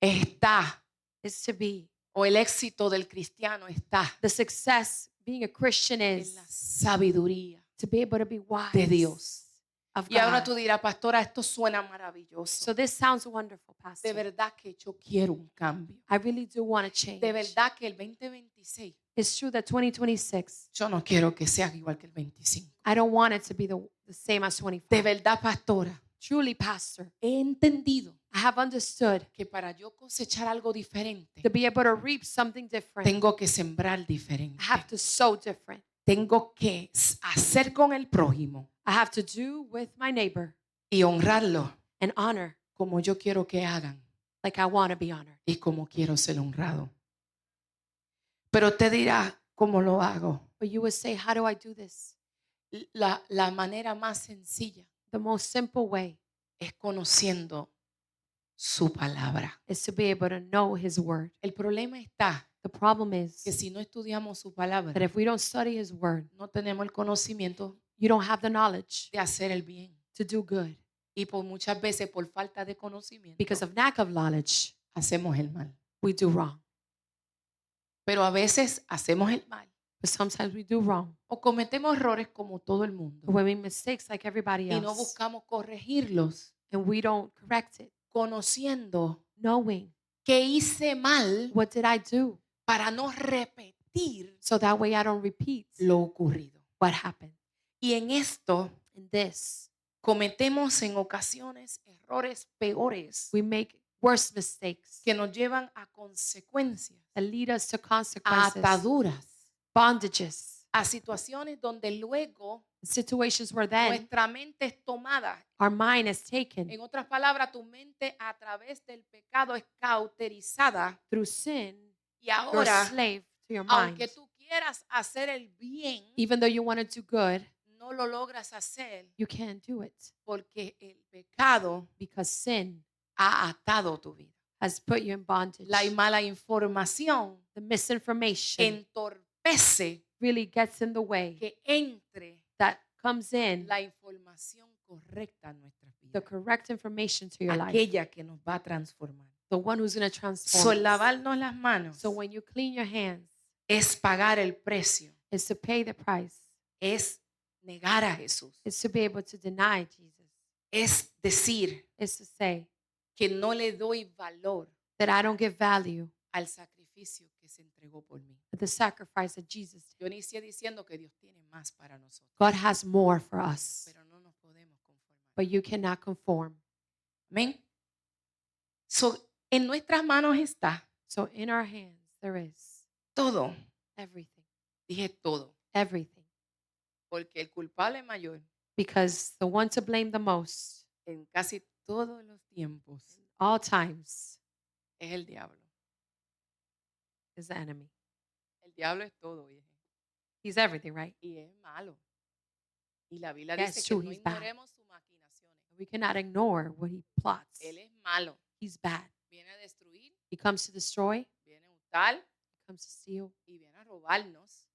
Speaker 3: está,
Speaker 2: is to be.
Speaker 3: o el éxito del cristiano está
Speaker 2: The success being a Christian
Speaker 3: en
Speaker 2: is
Speaker 3: la sabiduría
Speaker 2: to be able to be wise
Speaker 3: de Dios.
Speaker 2: of
Speaker 3: Y ahora
Speaker 2: God.
Speaker 3: tú dirás, pastora, esto suena maravilloso.
Speaker 2: So this sounds wonderful,
Speaker 3: De
Speaker 2: Pastor.
Speaker 3: verdad que yo quiero un cambio.
Speaker 2: I really do want to change.
Speaker 3: De verdad que el 2026,
Speaker 2: It's true that 2026,
Speaker 3: yo no quiero que sea igual que el 25.
Speaker 2: I don't want it to be the same as
Speaker 3: De
Speaker 2: 25.
Speaker 3: verdad, pastora,
Speaker 2: Truly, Pastor,
Speaker 3: he entendido
Speaker 2: I have understood
Speaker 3: que para yo cosechar algo diferente,
Speaker 2: to be able to reap something different,
Speaker 3: tengo que sembrar diferente.
Speaker 2: I have to sow different.
Speaker 3: Tengo que hacer con el prójimo
Speaker 2: I have to do with my neighbor
Speaker 3: y honrarlo
Speaker 2: and honor
Speaker 3: como yo quiero que hagan
Speaker 2: like I want to be honored.
Speaker 3: y como quiero ser honrado. Pero te dirá cómo lo hago.
Speaker 2: But you would say, how do I do this?
Speaker 3: La manera más sencilla
Speaker 2: The most simple way
Speaker 3: es conociendo su palabra.
Speaker 2: is to be able to know His word.
Speaker 3: El problema está
Speaker 2: The problem is
Speaker 3: que si no estudiamos su
Speaker 2: that
Speaker 3: palabra,
Speaker 2: if we don't study His word,
Speaker 3: no tenemos el conocimiento
Speaker 2: you don't have the knowledge
Speaker 3: de hacer el bien.
Speaker 2: to do good.
Speaker 3: Y por muchas veces por falta de conocimiento
Speaker 2: Because of lack of knowledge,
Speaker 3: hacemos el mal.
Speaker 2: we do wrong.
Speaker 3: Pero a veces hacemos el mal
Speaker 2: But sometimes we do wrong.
Speaker 3: o cometemos errores como todo el mundo
Speaker 2: We make mistakes like everybody
Speaker 3: y no
Speaker 2: else.
Speaker 3: buscamos corregirlos
Speaker 2: And we don't correct it,
Speaker 3: conociendo
Speaker 2: knowing
Speaker 3: que hice mal
Speaker 2: what did I do?
Speaker 3: para no repetir
Speaker 2: So that way I don't repeat
Speaker 3: lo ocurrido.
Speaker 2: what happened.
Speaker 3: Y en esto
Speaker 2: In this,
Speaker 3: cometemos en ocasiones errores peores
Speaker 2: we make worse mistakes
Speaker 3: que nos llevan a consecuencias,
Speaker 2: that lead us to
Speaker 3: a
Speaker 2: consequences,
Speaker 3: ataduras,
Speaker 2: bondages,
Speaker 3: a situaciones donde luego
Speaker 2: situations where then
Speaker 3: nuestra mente es tomada.
Speaker 2: our mind is taken
Speaker 3: En otras palabras, tu mente a través del pecado es cauterizada
Speaker 2: through sin.
Speaker 3: y
Speaker 2: You're a
Speaker 3: ahora,
Speaker 2: slave to your mind.
Speaker 3: aunque tú quieras hacer el bien,
Speaker 2: Even though you want to do good,
Speaker 3: no lo logras hacer
Speaker 2: you can't do it
Speaker 3: porque el pecado
Speaker 2: because sin
Speaker 3: ha atado tu vida.
Speaker 2: has put you in bondage.
Speaker 3: La mala información
Speaker 2: The misinformation
Speaker 3: entorpece
Speaker 2: really gets in the way
Speaker 3: que entre
Speaker 2: that comes in
Speaker 3: la información correcta a nuestras
Speaker 2: the
Speaker 3: vidas,
Speaker 2: correct information to your life,
Speaker 3: aquella que nos va a transformar.
Speaker 2: the one who's going to transform.
Speaker 3: So,
Speaker 2: us.
Speaker 3: lavarnos las manos
Speaker 2: So when you clean your hands,
Speaker 3: es pagar el precio,
Speaker 2: is to pay the price.
Speaker 3: es negar a Jesús,
Speaker 2: Is to be able to deny Jesus.
Speaker 3: es decir
Speaker 2: Is to say
Speaker 3: que no le doy valor
Speaker 2: that I don't give value
Speaker 3: al sacrificio que se entregó por mí.
Speaker 2: to the sacrifice that Jesus did.
Speaker 3: Yo inicié diciendo que Dios tiene más para nosotros,
Speaker 2: God has more for us,
Speaker 3: pero no nos podemos conformar.
Speaker 2: but you cannot conform.
Speaker 3: Amén. So, en nuestras manos está
Speaker 2: So in our hands there is
Speaker 3: todo.
Speaker 2: everything,
Speaker 3: Dije todo,
Speaker 2: everything.
Speaker 3: porque el culpable mayor
Speaker 2: Because the one to blame the most,
Speaker 3: en casi todos los tiempos
Speaker 2: all times,
Speaker 3: es el diablo.
Speaker 2: is the enemy.
Speaker 3: El diablo es todo, viejo,
Speaker 2: He's everything, right?
Speaker 3: y es malo. Y la Biblia
Speaker 2: That's
Speaker 3: dice que
Speaker 2: true,
Speaker 3: no
Speaker 2: he's bad.
Speaker 3: ignoremos sus maquinaciones.
Speaker 2: We cannot ignore what he plots.
Speaker 3: Él es malo.
Speaker 2: He's bad.
Speaker 3: Viene a destruir,
Speaker 2: He comes to destroy,
Speaker 3: viene a hurtar
Speaker 2: he comes to steal,
Speaker 3: y viene a robarnos.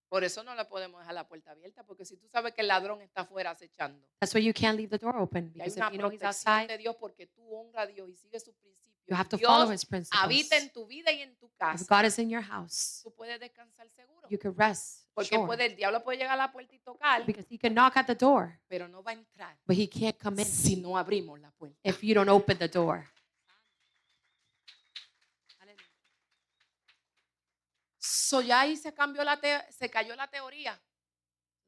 Speaker 3: Por eso no le podemos dejar la puerta abierta, porque si tú sabes que el ladrón está afuera acechando,
Speaker 2: That's why you can't leave the door open,
Speaker 3: y hay
Speaker 2: because
Speaker 3: una
Speaker 2: if you know he's
Speaker 3: protección
Speaker 2: outside,
Speaker 3: de Dios porque tú honras a Dios y sigues sus principios,
Speaker 2: you have to
Speaker 3: Dios
Speaker 2: follow his
Speaker 3: habita en
Speaker 2: principles.
Speaker 3: tu vida y en tu
Speaker 2: If
Speaker 3: casa,
Speaker 2: God is in your house,
Speaker 3: tú puedes descansar seguro.
Speaker 2: you can rest
Speaker 3: Porque
Speaker 2: sure,
Speaker 3: el diablo puede llegar a la puerta y tocar,
Speaker 2: because he can knock at the door,
Speaker 3: pero no va a entrar
Speaker 2: but he can't come in
Speaker 3: si no abrimos la puerta.
Speaker 2: if you don't open the door.
Speaker 3: So ya ahí se cambió se cayó la teoría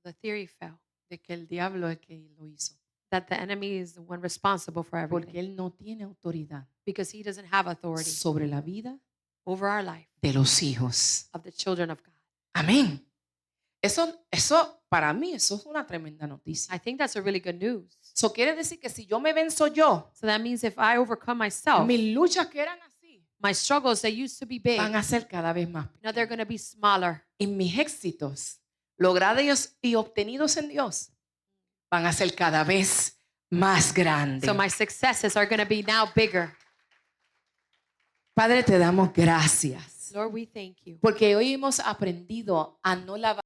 Speaker 2: The theory fell
Speaker 3: de que el diablo es que lo hizo,
Speaker 2: that the enemy is the one responsible for
Speaker 3: porque
Speaker 2: everything,
Speaker 3: él no tiene autoridad
Speaker 2: because he doesn't have authority
Speaker 3: sobre la vida
Speaker 2: over our life
Speaker 3: de los hijos.
Speaker 2: of the children of God.
Speaker 3: Amén. Eso para mí, eso es una tremenda noticia.
Speaker 2: I think that's a really good news.
Speaker 3: Eso quiere decir que si yo me venzo yo,
Speaker 2: So that means if I overcome myself,
Speaker 3: mis luchas que eran así
Speaker 2: my struggles that used to be big,
Speaker 3: van a ser cada vez más
Speaker 2: now they're
Speaker 3: pequeñas.
Speaker 2: going to be smaller.
Speaker 3: Y mis éxitos logrados y obtenidos en Dios van a ser cada vez más grandes.
Speaker 2: So my successes are going to be now bigger.
Speaker 3: Padre, te damos gracias
Speaker 2: Lord, we thank you.
Speaker 3: porque hoy hemos aprendido a no lavar